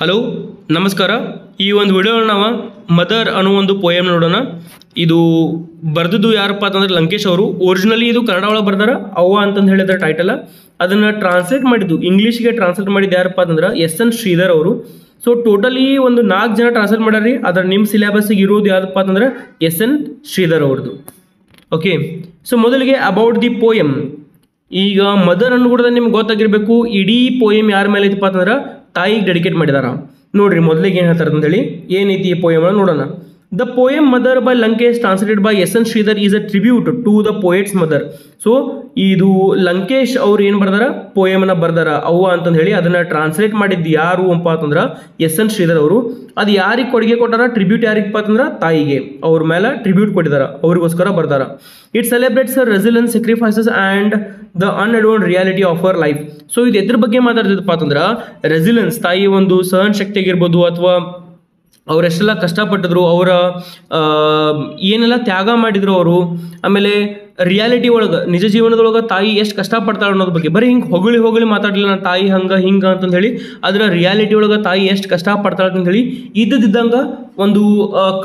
Hello ನಮಸ್ಕಾರ. ಈ ಒಂದು ವಿಡಿಯೋ ನಾವು ಮದರ್ ಅನ್ನೋ ಒಂದು ಪೋಯಮ್ ನೋಡೋಣ. ಇದು ಬರೆದಿದ್ದು ಯಾರಪ್ಪ ಅಂತಂದ್ರೆ ಲಂಕೇಶ್ ಅವರು. ಒರಿಜಿನಲಿ ಇದು ಕನ್ನಡ ಒಳಗೆ ಬರ್ದಾರ, ಅವ್ವ ಅಂತಂದು ಹೇಳಿದ್ರೆ ಟೈಟಲ್. ಅದನ್ನು ಟ್ರಾನ್ಸ್ಲೇಟ್ ಮಾಡಿದ್ದು ಇಂಗ್ಲೀಷ್ಗೆ ಟ್ರಾನ್ಸ್ಲೇಟ್ ಮಾಡಿದ್ದು ಯಾರಪ್ಪ ಅಂತಂದ್ರೆ SN ಶ್ರೀಧರ್ ಅವರು. ಸೊ ಟೋಟಲಿ ಒಂದು 4 ಜನ ಟ್ರಾನ್ಸ್ಲೇಟ್ ಮಾಡ್ಯಾರಿ. ಅದರ ನಿಮ್ಮ ಸಿಲೆಬಸ್ಸಿಗೆ ಇರೋದು ಯಾವುದಪ್ಪ ಅಂತಂದ್ರೆ SN ಶ್ರೀಧರ್ ಅವ್ರದ್ದು. ಓಕೆ, ಸೊ ಮೊದಲಿಗೆ ಅಬೌಟ್ ದಿ ಪೋಯಮ್. ಈಗ ಮದರ್ ಅನ್ನು ಕೂಡ ನಿಮ್ಗೆ ಗೊತ್ತಾಗಿರ್ಬೇಕು. ಇಡೀ ಪೋಯಮ್ ಯಾರ ಮೇಲೆ ಐತಪ್ಪ ಅಂತಂದ್ರೆ ತಾಯಿಗೆ ಡೆಡಿಕೇಟ್ ಮಾಡಿದಾರ. ನೋಡ್ರಿ ಮೊದಲಿಗೆ ಏನು ಹೇಳ್ತಾರೆ ಅಂತೇಳಿ, ಏನೈತಿ ಈ ಪೋಯಮ್ ನೋಡೋಣ. The poem mother by Lankesh translated by SN Shridhar is a tribute to the poet's mother. So ಇದು ಲಂಕೇಶ್ ಅವ್ರು ಏನು ಬರ್ದಾರ, ಪೋಯಮ್ನ ಬರ್ದಾರ ಅವ್ವ ಅಂತಂದು ಹೇಳಿ. ಅದನ್ನ ಟ್ರಾನ್ಸ್ಲೇಟ್ ಮಾಡಿದ್ದು ಯಾರು ಅಪ್ಪ ಅಂತಂದ್ರೆ SN ಶ್ರೀಧರ್ ಅವರು. ಅದು ಯಾರಿಗೆ ಕೊಡುಗೆ ಕೊಟ್ಟಾರ, ಟ್ರಿಬ್ಯೂಟ್ ಯಾರಿಗಪ್ಪ ಅಂತಂದ್ರೆ ತಾಯಿಗೆ. ಅವ್ರ ಮೇಲೆ ಟ್ರಿಬ್ಯೂಟ್ ಕೊಟ್ಟಿದಾರ, ಅವ್ರಿಗೋಸ್ಕರ ಬರ್ದಾರ. It celebrates her resilience, sacrifices and the unadorned reality of our life. So ಇದು ಎದ್ರ ಬಗ್ಗೆ ಮಾತಾಡ್ತಿದ್ದಪ್ಪ ಅಂತಂದ್ರೆ ರೆಸಿಲೆನ್ಸ್, ತಾಯಿ ಒಂದು ಸಹನ ಶಕ್ತಿ ಆಗಿರ್ಬೋದು, ಅಥವಾ ಅವರೆಷ್ಟೆಲ್ಲ ಕಷ್ಟಪಟ್ಟಿದ್ರು, ಅವರ ಏನೆಲ್ಲ ತ್ಯಾಗ ಮಾಡಿದ್ರು ಅವರು. ಆಮೇಲೆ ರಿಯಾಲಿಟಿ ಒಳಗೆ, ನಿಜ ಜೀವನದೊಳಗೆ ತಾಯಿ ಎಷ್ಟು ಕಷ್ಟಪಡ್ತಾಳೆ ಅನ್ನೋದ್ರ ಬಗ್ಗೆ. ಬರೀ ಹಿಂಗೆ ಹೊಗಳಿ ಮಾತಾಡಲಿಲ್ಲ ನಾನು ತಾಯಿ ಹಿಂಗೆ ಅಂತಂದು ಹೇಳಿ. ಅದರ ರಿಯಾಲಿಟಿ ಒಳಗೆ ತಾಯಿ ಎಷ್ಟು ಕಷ್ಟಪಡ್ತಾಳೆ ಅಂತ ಹೇಳಿ ಇದ್ದಂಗೆ ಒಂದು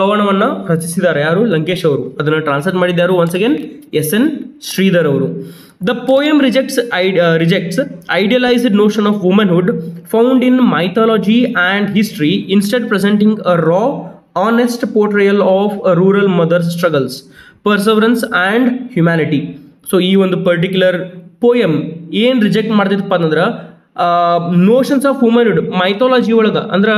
ಕವನವನ್ನು ರಚಿಸಿದ್ದಾರೆ. ಯಾರು? ಲಂಕೇಶ್ ಅವರು. ಅದನ್ನು ಟ್ರಾನ್ಸ್ಲೇಟ್ ಮಾಡಿದ್ದಾರು ಒನ್ಸ್ ಅಗೇನ್ SN ಶ್ರೀಧರ್ ಅವರು. The poem rejects idealized notion of womanhood found in mythology and history, instead presenting a raw, honest portrayal of a rural mother's struggles, perseverance and humanity. So ಈ ಒಂದು particular poem ಏನು reject ಮಾಡ್ತಿದ್ದಪ್ಪ ಅಂತಂದ್ರೆ notions of ವುಮನ್ಹುಡ್, mythology ಒಳಗೆ. ಅಂದ್ರೆ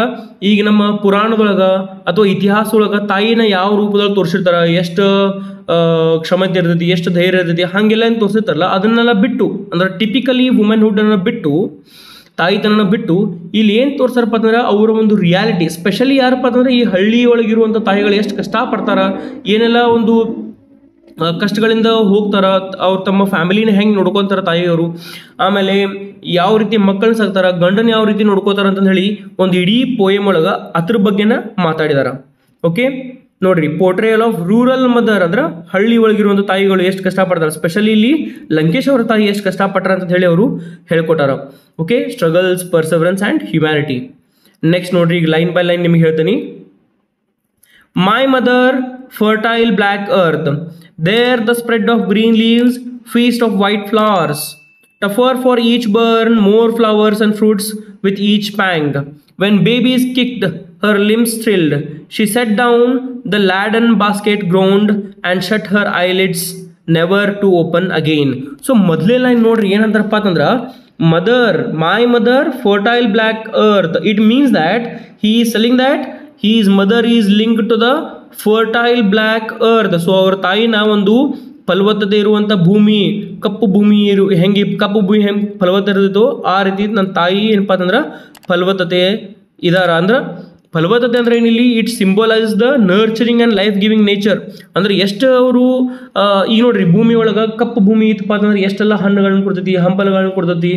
ಈಗ ನಮ್ಮ ಪುರಾಣದೊಳಗೆ ಅಥವಾ ಇತಿಹಾಸ ಒಳಗೆ ತಾಯಿನ ಯಾವ ರೂಪದಲ್ಲಿ ತೋರಿಸಿರ್ತಾರೆ, ಎಷ್ಟು ಕ್ಷಮತೆ ಇರ್ತೈತಿ, ಎಷ್ಟು ಧೈರ್ಯ ಇರ್ತೈತಿ, ಹಾಗೆಲ್ಲ ಏನು ತೋರಿಸಿರ್ತಾರಲ್ಲ, ಅದನ್ನೆಲ್ಲ ಬಿಟ್ಟು, ಅಂದ್ರೆ ಟಿಪಿಕಲಿ ವುಮೆನ್ಹುಡ್ಡನ್ನು ಬಿಟ್ಟು, ತಾಯಿತನನ ಬಿಟ್ಟು ಇಲ್ಲಿ ಏನು ತೋರಿಸ್ತಾರಪ್ಪ ಅಂತಂದ್ರೆ ಅವರ ಒಂದು ರಿಯಾಲಿಟಿ. ಸ್ಪೆಷಲಿ ಯಾರಪ್ಪ ಅಂತಂದ್ರೆ ಈ ಹಳ್ಳಿ ಒಳಗಿರುವಂಥ ತಾಯಿಗಳು ಎಷ್ಟು ಕಷ್ಟಪಡ್ತಾರ, ಏನೆಲ್ಲ ಒಂದು ಕಷ್ಟಗಳಿಂದ ಹೋಗ್ತಾರ, ಅವ್ರು ತಮ್ಮ ಫ್ಯಾಮಿಲಿನ ಹೆಂಗೆ ನೋಡ್ಕೊತಾರ ತಾಯಿಯವರು, ಆಮೇಲೆ ಯಾವ ರೀತಿ ಮಕ್ಕಳನ್ನ ಸಾಕ್ತಾರ, ಗಂಡನ ಯಾವ ರೀತಿ ನೋಡ್ಕೋತಾರ ಅಂತಂದು ಹೇಳಿ ಒಂದು ಇಡೀ ಪೋಯಮ್ ಒಳಗೆ ಅದ್ರ ಬಗ್ಗೆನ ಮಾತಾಡಿದಾರ. ಓಕೆ ನೋಡ್ರಿ, ಪೋರ್ಟ್ರೇಯಲ್ ಆಫ್ ರೂರಲ್ ಮದರ್ ಅಂದ್ರೆ ಹಳ್ಳಿ ಒಳಗಿರುವಂಥ ತಾಯಿಗಳು ಎಷ್ಟು ಕಷ್ಟಪಡ್ತಾರೆ. ಸ್ಪೆಷಲಿ ಇಲ್ಲಿ ಲಂಕೇಶ್ ಅವರ ತಾಯಿ ಎಷ್ಟು ಕಷ್ಟಪಟ್ಟಾರ ಅಂತ ಹೇಳಿ ಅವರು ಹೇಳ್ಕೊಟ್ಟಾರ. Okay, struggles, perseverance and humanity. Next ನೋಡ್ರಿ, ಈಗ ಲೈನ್ ಬೈ ಲೈನ್ ನಿಮಗೆ ಹೇಳ್ತೀನಿ. My mother, fertile black earth, there the spread of green leaves, feast of white flowers, tougher for each burn, more flowers and fruits with each pang. When babies kicked, her limbs thrilled, she set down the laden basket, groaned and shut her eyelids, never to open again. So ಮೊದಲೇ line ನೋಡ್ರಿ ಏನಂತಾರಪ್ಪ ಅಂತಂದ್ರೆ, mother, my mother fertile black earth. It means that he is telling that his mother is linked to the fertile black earth. So ಅವ್ರ ತಾಯಿನ ಒಂದು ಫಲವತ್ತತೆ ಇರುವಂಥ ಭೂಮಿ, ಕಪ್ಪು ಭೂಮಿ ಹೆಂಗೆ ಕಪ್ಪು ಭೂಮಿ ಹೆಂಗೆ ಫಲವತ್ತತೆ ಇರ್ತೈತೋ ಆ ರೀತಿ ನನ್ನ ತಾಯಿ ಏನಪ್ಪ ಅಂತಂದ್ರೆ ಫಲವತ್ತತೆ ಇದಾರ. ಅಂದ್ರೆ ಫಲವತ್ತತೆ ಅಂದ್ರೆ ಏನಿಲ್ಲಿ, it symbolise the nurturing and life giving nature. ಅಂದ್ರೆ ಎಷ್ಟು ಅವರು ಈಗ ನೋಡ್ರಿ ಭೂಮಿ ಒಳಗೆ ಕಪ್ಪು ಭೂಮಿ ಇತ್ತಪ್ಪ ಅಂತಂದ್ರೆ ಎಷ್ಟೆಲ್ಲ ಹಣ್ಣುಗಳನ್ನ ಕೊಡ್ತೈತಿ, ಹಂಪಲುಗಳನ್ನ ಕೊಡ್ತೈತಿ,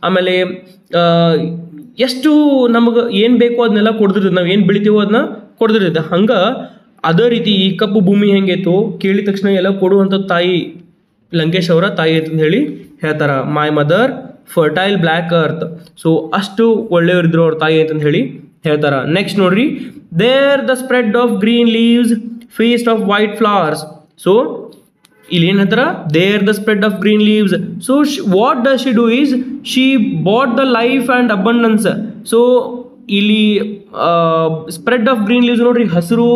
ಆಮೇಲೆ ಎಷ್ಟು ನಮಗೆ ಏನು ಬೇಕೋ ಅದನ್ನೆಲ್ಲ ಕೊಡ್ತಿರ್ತೈತೆ, ನಾವು ಏನು ಬೆಳಿತೀವೋ ಅದನ್ನ ಕೊಡ್ತಿರ್ತೈತೆ. ಹಂಗೆ ಅದೇ ರೀತಿ ಈ ಕಪ್ಪು ಭೂಮಿ ಹೆಂಗೈತೋ ಕೇಳಿದ ತಕ್ಷಣ ಎಲ್ಲ ಕೊಡುವಂಥ ತಾಯಿ ಲಂಕೇಶ್ ಅವರ ತಾಯಿ ಅಂತ ಹೇಳಿ ಹೇಳ್ತಾರ. My mother fertile black earth. So ಅಷ್ಟು ಒಳ್ಳೆಯವರಿದ್ರು ಅವ್ರ ತಾಯಿ ಅಂತಂದು ಹೇಳಿ ಹೇಳ್ತಾರ. ನೆಕ್ಸ್ಟ್ ನೋಡ್ರಿ, there the spread of green leaves, feast of white flowers. So ಇಲ್ಲಿ ಏನು ಹೇಳ್ತಾರ, there the spread of green leaves. So what does she do is she bought the life and abundance. So ಇಲ್ಲಿ spread of green leaves ನೋಡ್ರಿ, ಹಸಿರು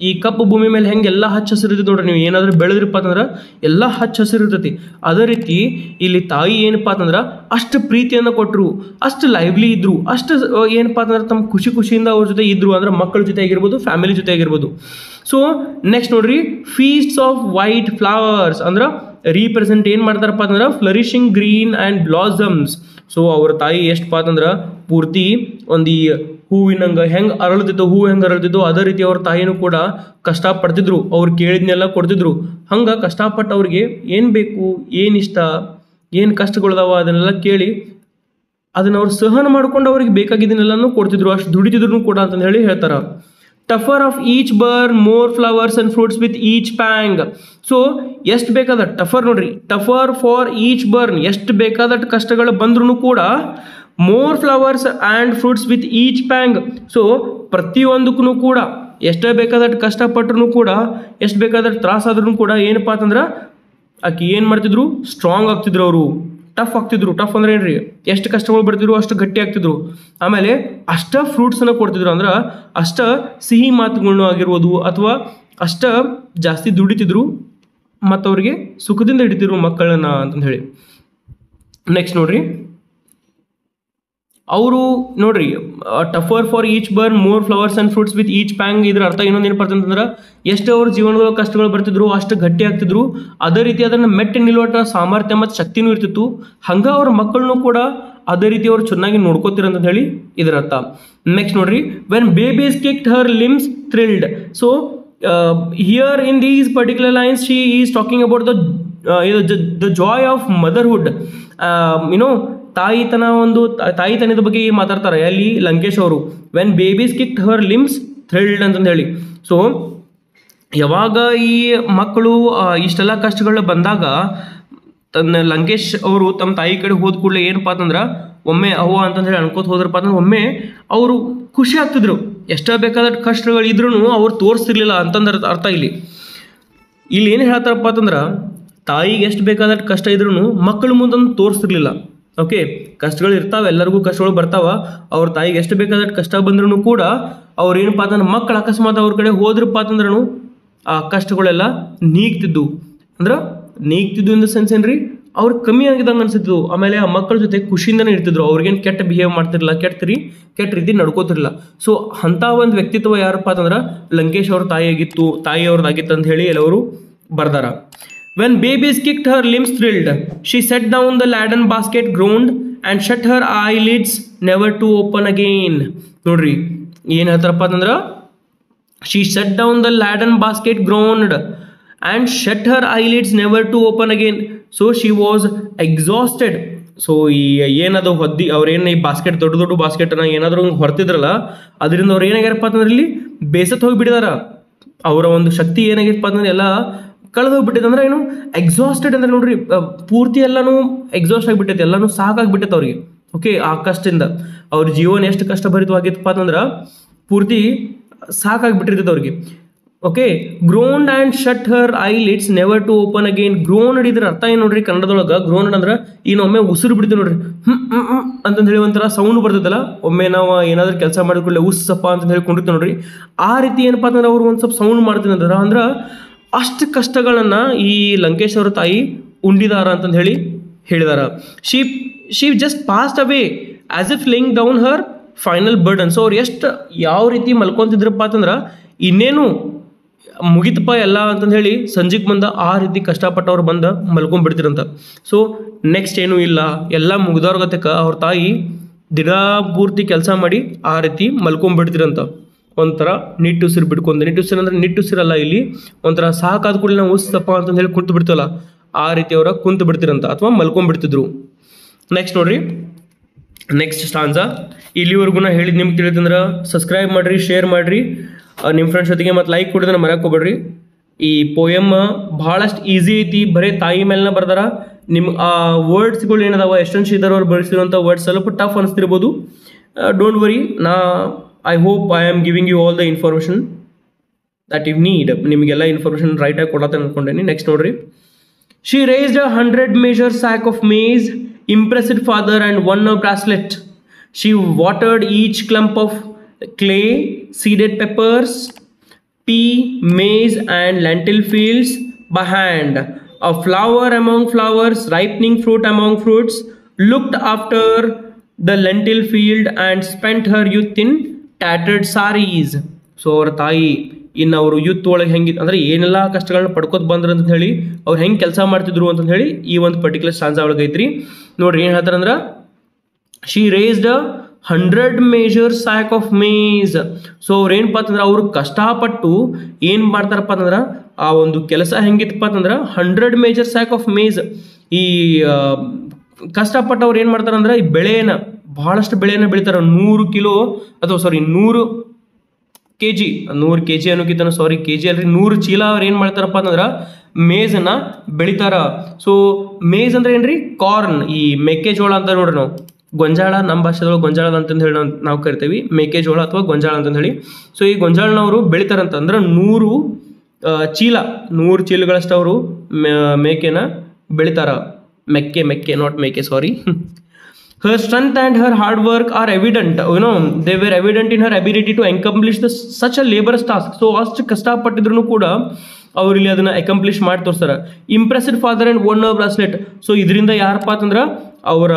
ಈ ಕಪ್ಪು ಭೂಮಿ ಮೇಲೆ ಹೆಂಗೆ ಎಲ್ಲ ಹಚ್ಚ ಹಸಿರು ಇರ್ತೈತಿ ನೋಡ್ರಿ. ನೀವು ಏನಾದರೂ ಬೆಳೆದ್ರಪ್ಪ ಅಂತಂದ್ರೆ ಎಲ್ಲ ಹಚ್ಚ ಹಸಿರು ಇರ್ತೈತಿ. ಅದೇ ರೀತಿ ಇಲ್ಲಿ ತಾಯಿ ಏನಪ್ಪ ಅಂತಂದ್ರೆ ಅಷ್ಟು ಪ್ರೀತಿಯನ್ನು ಕೊಟ್ಟರು, ಅಷ್ಟು ಲೈವ್ಲಿ ಇದ್ರು, ಅಷ್ಟು ಏನಪ್ಪ ಅಂತಂದ್ರೆ ತಮ್ಮ ಖುಷಿಯಿಂದ ಅವ್ರ ಜೊತೆ ಇದ್ರು. ಅಂದ್ರೆ ಮಕ್ಕಳ ಜೊತೆ ಆಗಿರ್ಬೋದು, ಫ್ಯಾಮಿಲಿ ಜೊತೆ ಆಗಿರ್ಬೋದು. ಸೊ ನೆಕ್ಸ್ಟ್ ನೋಡ್ರಿ, ಫೀಸ್ಟ್ಸ್ ಆಫ್ ವೈಟ್ ಫ್ಲವರ್ಸ್ ಅಂದ್ರೆ ರೀಪ್ರೆಸೆಂಟ್ ಏನು ಮಾಡ್ತಾರಪ್ಪ ಅಂತಂದ್ರೆ flourishing green and blossoms. So ಅವ್ರ ತಾಯಿ ಎಷ್ಟಪ್ಪ ಅಂತಂದ್ರೆ ಪೂರ್ತಿ ಒಂದು ಈ ಹೂವಿನಂಗೆ ಹೆಂಗೆ ಅರಳ್ತಿದ್ದೋ, ಹೂವು ಹೆಂಗೆ ಅರಳ್ತಿದ್ದೋ ಅದೇ ರೀತಿ ಅವ್ರ ತಾಯಿನೂ ಕೂಡ ಕಷ್ಟಪಡ್ತಿದ್ರು. ಅವ್ರು ಕೇಳಿದ್ನೆಲ್ಲ ಕೊಡ್ತಿದ್ರು. ಹಂಗೆ ಕಷ್ಟಪಟ್ಟು ಅವ್ರಿಗೆ ಏನು ಬೇಕು, ಏನು ಇಷ್ಟ, ಏನು ಕಷ್ಟಗಳದಾವ ಅದನ್ನೆಲ್ಲ ಕೇಳಿ ಅದನ್ನ ಅವ್ರು ಸಹನ ಮಾಡ್ಕೊಂಡು ಅವ್ರಿಗೆ ಬೇಕಾಗಿದ್ದನ್ನೆಲ್ಲನೂ ಕೊಡ್ತಿದ್ರು, ಅಷ್ಟು ದುಡಿತಿದ್ರು ಕೂಡ ಅಂತಂದು ಹೇಳಿ ಹೇಳ್ತಾರೆ. Tougher of each burn, more flowers and fruits with each pang. So ಎಷ್ಟು ಬೇಕಾದ ಟಫರ್ ನೋಡ್ರಿ, ಟಫರ್ ಫಾರ್ ಈಚ್ ಬರ್ನ್, ಎಷ್ಟು ಬೇಕಾದಷ್ಟು ಕಷ್ಟಗಳು ಬಂದ್ರೂ ಕೂಡ more flowers and fruits with each pang. So ಪ್ರತಿಯೊಂದಕ್ಕೂ ಕೂಡ ಎಷ್ಟೇ ಬೇಕಾದಷ್ಟು ಕಷ್ಟಪಟ್ಟರು ಕೂಡ, ಎಷ್ಟು ಬೇಕಾದಷ್ಟು ತ್ರಾಸಾದ್ರೂ ಕೂಡ ಏನಪ್ಪ ಅಂತಂದ್ರೆ ಆಕೆ ಏನು ಮಾಡ್ತಿದ್ರು, ಸ್ಟ್ರಾಂಗ್ ಆಗ್ತಿದ್ರು, ಅವರು ಟಫ್ ಆಗ್ತಿದ್ರು. ಟಫ್ ಅಂದ್ರೆ ಏನ್ರಿ, ಎಷ್ಟು ಕಷ್ಟಗಳು ಬರ್ತಿದ್ರು ಅಷ್ಟು ಗಟ್ಟಿ ಆಗ್ತಿದ್ರು. ಆಮೇಲೆ ಅಷ್ಟ ಫ್ರೂಟ್ಸನ್ನು ಕೊಡ್ತಿದ್ರು, ಅಂದ್ರೆ ಅಷ್ಟ ಸಿಹಿ ಮಾತುಗಳನ್ನು ಆಗಿರ್ಬೋದು ಅಥವಾ ಅಷ್ಟ ಜಾಸ್ತಿ ದುಡಿತಿದ್ರು ಮತ್ತು ಅವ್ರಿಗೆ ಸುಖದಿಂದ ಹಿಡಿತಿದ್ರು ಮಕ್ಕಳನ್ನ ಅಂತಂದು ಹೇಳಿ. ನೆಕ್ಸ್ಟ್ ನೋಡ್ರಿ, ಅವರು ನೋಡ್ರಿ tougher for each burn more flowers and fruits with each pang. ಇದ್ರ ಅರ್ಥ ಇನ್ನೊಂದು ಏನಪ್ಪ ಅಂತಂದ್ರೆ ಎಷ್ಟು ಅವ್ರ ಜೀವನದ ಕಷ್ಟಗಳು ಬರ್ತಿದ್ರು ಅಷ್ಟು ಗಟ್ಟಿ ಆಗ್ತಿದ್ರು. ಅದೇ ರೀತಿ ಅದನ್ನು ಮೆಟ್ಟಿ ನಿಲ್ಲುವಟ ಸಾಮರ್ಥ್ಯ ಮತ್ತು ಶಕ್ತಿನೂ ಇರ್ತಿತ್ತು. ಹಂಗೆ ಅವ್ರ ಮಕ್ಕಳನ್ನು ಕೂಡ ಅದೇ ರೀತಿ ಅವ್ರು ಚೆನ್ನಾಗಿ ನೋಡ್ಕೋತೀರ ಅಂತ ಹೇಳಿ ಇದರ ಅರ್ಥ. ನೆಕ್ಸ್ಟ್ ನೋಡ್ರಿ, when babies kicked her limbs thrilled. So here in these particular lines she is talking about the joy of motherhood. You know ತಾಯಿತನದ ಬಗ್ಗೆ ಮಾತಾಡ್ತಾರೆ ಅಲ್ಲಿ ಲಂಕೇಶ್ ಅವರು. When babies kicked her limbs thrilled ಅಂತಂದು ಹೇಳಿ. ಸೊ ಯಾವಾಗ ಈ ಮಕ್ಕಳು ಇಷ್ಟೆಲ್ಲ ಕಷ್ಟಗಳು ಬಂದಾಗ ತನ್ನ ಲಂಕೇಶ್ ಅವರು ತಮ್ಮ ತಾಯಿ ಕಡೆ ಹೋದ ಕೂಡಲೇ ಏನಪ್ಪ ಅಂತಂದ್ರೆ ಒಮ್ಮೆ ಅವ್ವ ಅಂತಂದು ಹೇಳಿ ಅನ್ಕೋತ ಹೋದ್ರಪ್ಪ ಅಂತಂದ್ರೆ ಒಮ್ಮೆ ಅವರು ಖುಷಿ ಆಗ್ತಿದ್ರು. ಎಷ್ಟೇ ಬೇಕಾದಷ್ಟು ಕಷ್ಟಗಳು ಇದ್ರೂ ಅವ್ರು ತೋರಿಸ್ತಿರ್ಲಿಲ್ಲ ಅಂತಂದ್ರೆ ಅರ್ಥ. ಇಲ್ಲಿ ಏನು ಹೇಳ್ತಾರಪ್ಪ ಅಂತಂದ್ರೆ ತಾಯಿಗೆ ಎಷ್ಟು ಬೇಕಾದಷ್ಟು ಕಷ್ಟ ಇದ್ರೂ ಮಕ್ಕಳು ಮುಂದೊಂದು ತೋರಿಸ್ತಿರ್ಲಿಲ್ಲ. ಓಕೆ, ಕಷ್ಟಗಳು ಇರ್ತಾವೆ, ಎಲ್ಲರಿಗೂ ಕಷ್ಟಗಳು ಬರ್ತಾವ. ಅವ್ರ ತಾಯಿಗೆ ಎಷ್ಟು ಬೇಕಾದಷ್ಟು ಕಷ್ಟ ಬಂದ್ರೂ ಕೂಡ ಅವ್ರು ಏನಪ್ಪ ಅಂತಂದ್ರೆ ಮಕ್ಕಳು ಅಕಸ್ಮಾತ್ ಅವ್ರ ಕಡೆ ಹೋದ್ರಪ್ಪ ಅಂತಂದ್ರೂ ಆ ಕಷ್ಟಗಳೆಲ್ಲ ನೀಗ್ತಿದ್ದು. ಅಂದ್ರೆ ನೀಗ್ತಿದ್ದು ಇನ್ ದ ಸೆನ್ಸ್ ಏನ್ರಿ, ಅವ್ರಿಗೆ ಕಮ್ಮಿ ಆಗಿದಂಗೆ ಅನ್ಸಿತ್ತು. ಆಮೇಲೆ ಆ ಮಕ್ಕಳ ಜೊತೆ ಖುಷಿಯಿಂದನೇ ಇರ್ತಿದ್ರು. ಅವ್ರಿಗೇನು ಕೆಟ್ಟ ಬಿಹೇವ್ ಮಾಡ್ತಿರಲಿಲ್ಲ, ಕೆಟ್ಟ ರೀತಿ ನಡ್ಕೋತಿರಲಿಲ್ಲ. ಸೊ ಅಂಥ ಒಂದು ವ್ಯಕ್ತಿತ್ವ ಯಾರಪ್ಪ ಅಂತಂದ್ರೆ ಲಂಕೇಶ್ ಅವ್ರ ತಾಯಿಯವ್ರದ್ದಾಗಿತ್ತು ಅಂತ ಹೇಳಿ ಎಲ್ಲವರು ಬರ್ದಾರ. When babies kicked her limbs thrilled, she set down the laden basket, groaned, and shut her eyelids never to open again. ನೋಡ್ರಿ ಏನು ಹೇಳ್ತಾರಪ್ಪ ಅಂತಂದ್ರೆ she set down the laden basket, groaned, and shut her eyelids never to open again. So she was exhausted. So ಈ ಏನದು ಅವ್ರೇನು ಈ basket ದೊಡ್ಡ ಬಾಸ್ಕೆಟನ್ನು ಏನಾದರೂ ಹೊರ್ತಿದ್ರಲ್ಲ ಅದರಿಂದ ಅವ್ರು ಏನಾಗ್ಯಾರಪ್ಪ ಅಂತಂದ್ರೆ ಇಲ್ಲಿ ಬೇಸತ್ತು ಹೋಗಿಬಿಟ್ಟಿದಾರ. ಅವರ ಒಂದು ಶಕ್ತಿ ಏನಾಗಿತ್ತಪ್ಪ ಅಂತಂದ್ರೆ ಎಲ್ಲ ಕಳೆದು ಹೋಗ್ಬಿಟ್ಟೈತೆ. ಅಂದ್ರೆ ಏನು ಎಕ್ಸಾಸ್ಟೆಡ್ ಅಂದ್ರೆ ನೋಡ್ರಿ, ಪೂರ್ತಿ ಎಲ್ಲನೂ ಎಕ್ಸಾಸ್ಟ್ ಆಗಿಬಿಟ್ಟೈತೆ, ಎಲ್ಲನೂ ಸಾಕಾಗ್ಬಿಟ್ಟೈತೆ ಅವ್ರಿಗೆ. ಓಕೆ, ಆ ಕಷ್ಟದಿಂದ ಅವ್ರ ಜೀವನ ಎಷ್ಟು ಕಷ್ಟಭರಿತವಾಗಿತ್ತಪ್ಪ ಅಂತಂದ್ರೆ ಪೂರ್ತಿ ಸಾಕಾಗ್ಬಿಟ್ಟಿರ್ತೈತೆ ಅವ್ರಿಗೆ. Okay, groaned and shut her eyelids never to open again. Groan ಹಿಡಿದ್ರ ಅರ್ಥ ಏನು ನೋಡ್ರಿ ಕನ್ನಡದೊಳಗೆ? ಗ್ರೋನ್ ಅಂದ್ರೆ ಇನ್ನೊಮ್ಮೆ ಉಸಿರು ಬಿಡ್ತೀವಿ ನೋಡ್ರಿ, ಅಂತಂದು ಹೇಳಿ ಒಂಥರ ಸೌಂಡ್ ಬರ್ತೈತಲ್ಲ. ಒಮ್ಮೆ ನಾವು ಏನಾದ್ರೂ ಕೆಲಸ ಮಾಡಿಕೊಳ್ಳೆ ಉಸ್ಸಪ್ಪ ಅಂತಂದು ಹೇಳಿ ಕೊಂಡಿರ್ತೀವಿ ನೋಡ್ರಿ, ಆ ರೀತಿ ಏನಪ್ಪ ಅಂತಂದ್ರೆ ಅವ್ರು ಒಂದು ಸ್ವಲ್ಪ ಸೌಂಡ್ ಮಾಡ್ತೀನಿ ಅಂದ್ರೆ ಅಷ್ಟು ಕಷ್ಟಗಳನ್ನು ಈ ಲಂಕೇಶ್ ಅವರ ತಾಯಿ ಉಂಡಿದಾರ ಅಂತಂದು ಹೇಳಿದಾರ. She just passed away as if laying down her final burden. So ಅವ್ರು ಯಾವ ರೀತಿ ಮಲ್ಕೊತಿದ್ರಪ್ಪ ಅಂತಂದ್ರೆ ಇನ್ನೇನು ಮುಗಿತಪ್ಪ ಎಲ್ಲ ಅಂತಂದು ಹೇಳಿ ಸಂಜೆಗೆ ಬಂದ ಆ ರೀತಿ ಕಷ್ಟಪಟ್ಟವ್ರು ಬಂದು ಮಲ್ಕೊಂಡ್ಬಿಡ್ತಿರಂತ. ಸೊ ನೆಕ್ಸ್ಟ್ ಏನೂ ಇಲ್ಲ, ಎಲ್ಲ ಮುಗಿದವ್ರಗತಕ್ಕ ಅವ್ರ ತಾಯಿ ದಿನ ಪೂರ್ತಿ ಕೆಲಸ ಮಾಡಿ ಆ ರೀತಿ ಮಲ್ಕೊಂಡ್ಬಿಡ್ತಿರಂತ. ಒಂಥರ ನಿಟ್ಟುಸಿರು ಬಿಡ್ಕೊಂಡು, ನಿಟ್ಟುಸಿರು ಅಂದರೆ ನಿಟ್ಟುಸಿರಲ್ಲ, ಇಲ್ಲಿ ಒಂಥರ ಸಾಕಾದ ಕೂಡಲೇ ನಾವು ಉಸ್ತಪ್ಪ ಅಂತಂದು ಹೇಳಿ ಕುಂತು ಬಿಡ್ತೀವಲ್ಲ ಆ ರೀತಿ ಅವರ ಕುಂತು ಬಿಡ್ತಿರಂತ ಅಥವಾ ಮಲ್ಕೊಂಡ್ಬಿಡ್ತಿದ್ರು. ನೆಕ್ಸ್ಟ್ ನೋಡ್ರಿ, ನೆಕ್ಸ್ಟ್ ಸ್ಟಾನ್ಸ. ಇಲ್ಲಿವರೆಗೂ ನಾ ಹೇಳಿದ್ದು ನಿಮ್ಗೆ ತಿಳಿದಂದ್ರೆ ಸಬ್ಸ್ಕ್ರೈಬ್ ಮಾಡಿರಿ, ಶೇರ್ ಮಾಡಿರಿ ನಿಮ್ಮ ಫ್ರೆಂಡ್ಸ್ ಜೊತೆಗೆ, ಮತ್ತು ಲೈಕ್ ಕೊಡೋದನ್ನ ಮರೆಯೋಕೋಬೇಡ್ರಿ. ಈ ಪೋಯಮ್ ಭಾಳಷ್ಟು ಈಸಿ ಐತಿ, ಬರೀ ತಾಯಿ ಮೇಲೆನ ಬರ್ದಾರ. ನಿಮ್ಮ ಆ ವರ್ಡ್ಸ್ಗಳು ಏನದಾವ ಎಷ್ಟೊಂದು ಶ್ರೀಧರ್ ಅವ್ರು ಬರೆಸಿರುವಂಥ ವರ್ಡ್ಸ್ ಸ್ವಲ್ಪ ಟಫ್ ಅನಿಸ್ತಿರ್ಬೋದು. Don't worry, I hope I am giving you all the information that you need. ನಿಮಗೆಲ್ಲ ಇನ್ಫಾರ್ಮೇಷನ್ ರೈಟಾಗಿ ಕೊಡತ್ತೆ ಅಂದ್ಕೊಂಡೇನಿ. ನೆಕ್ಸ್ಟ್ ನೋಡ್ರಿ, she raised a 100-measure sack of maize, impressed father and won a bracelet. She watered each clump of clay, seeded peppers, pea, maize and lentil fields by hand. A flower among flowers, ripening fruit among fruits, looked after the lentil field and spent her youth in tattered saris. So ಅವ್ರ ತಾಯಿ ಇನ್ನು ಅವರು youth ಒಳಗೆ ಹೆಂಗೆ ಅಂದರೆ ಏನೆಲ್ಲ ಕಷ್ಟಗಳನ್ನ ಪಡ್ಕೋತ ಬಂದ್ರು ಅಂತ ಹೇಳಿ ಅವ್ರು ಹೆಂಗೆ ಕೆಲಸ ಮಾಡ್ತಿದ್ರು ಅಂತಂದು ಹೇಳಿ ಈ ಒಂದು ಪರ್ಟಿಕ್ಯುಲರ್ ಸ್ಟಾನ್ಸಾ ಒಳಗೆ ಐತ್ರಿ. ನೋಡ್ರಿ ಏನು ಹೇಳ್ತಾರೆ ಅಂದ್ರೆ, she raised a 100-measure sack of maize. So ಅವ್ರು ಏನಪ್ಪ ಅಂತಂದ್ರೆ ಅವರು ಕಷ್ಟಪಟ್ಟು ಏನು ಮಾಡ್ತಾರಪ್ಪ ಅಂತಂದ್ರೆ ಆ ಒಂದು ಕೆಲಸ ಹೆಂಗಿತ್ತಪ್ಪ ಅಂತಂದ್ರೆ 100-measure sack of maize. ಈ ಕಷ್ಟಪಟ್ಟು ಅವ್ರು ಏನು ಮಾಡ್ತಾರೆ ಅಂದ್ರೆ ಈ ಬೆಳೆನ ಭಾಳಷ್ಟು ಬೆಳೆಯನ್ನು ಬೆಳಿತಾರೆ. 100 ಕಿಲೋ ಅಥವಾ 100 kg, 100 kg ಅನ್ನೋಕ್ಕಿಂತ kg ಅಲ್ರಿ, 100 ಚೀಲ ಅವ್ರು ಏನು ಮಾಡ್ತಾರಪ್ಪ ಅಂತಂದ್ರೆ ಮೇಜನ್ನು ಬೆಳಿತಾರ. ಸೊ ಮೇಜ್ ಅಂದ್ರೆ ಏನ್ರಿ? ಕಾರ್ನ್, ಈ ಮೆಕ್ಕೆಜೋಳ ಅಂತ ನೋಡ್ರಿ ನಾವು ಗೊಂಜಾಳ ನಮ್ಮ ಭಾಷೆದೊಳಗೆ ಗೊಂಜಾಳ ಅಂತಂದು ಹೇಳಿ ನಾವು ಕರಿತೀವಿ, ಮೇಕೆಜೋಳ ಅಥವಾ ಗೊಂಜಾಳ ಅಂತಂದು ಹೇಳಿ. ಸೊ ಈ ಗೊಂಜಾಳನವರು ಬೆಳಿತಾರಂತಂದ್ರೆ 100 ಚೀಲಗಳಷ್ಟು ಅವರು ಮೇಕೆನ ಬೆಳಿತಾರ. ಮೆಕ್ಕೆ ನಾಟ್ ಮೇಕೆ, ಸಾರಿ. Her strength and her hard work are evident. They were evident in her ability to accomplish such a laborious task. So ಅಷ್ಟು ಕಷ್ಟಪಟ್ಟಿದ್ರು ಕೂಡ ಅವ್ರು ಇಲ್ಲಿ ಅದನ್ನ ಅಕಂಪ್ಲಿಷ್ ಮಾಡಿ ತೋರಿಸ್ತಾರ. Impressed father and one bracelet. So ಇದರಿಂದ ಯಾರಪ್ಪ ಅಂತಂದ್ರೆ ಅವರ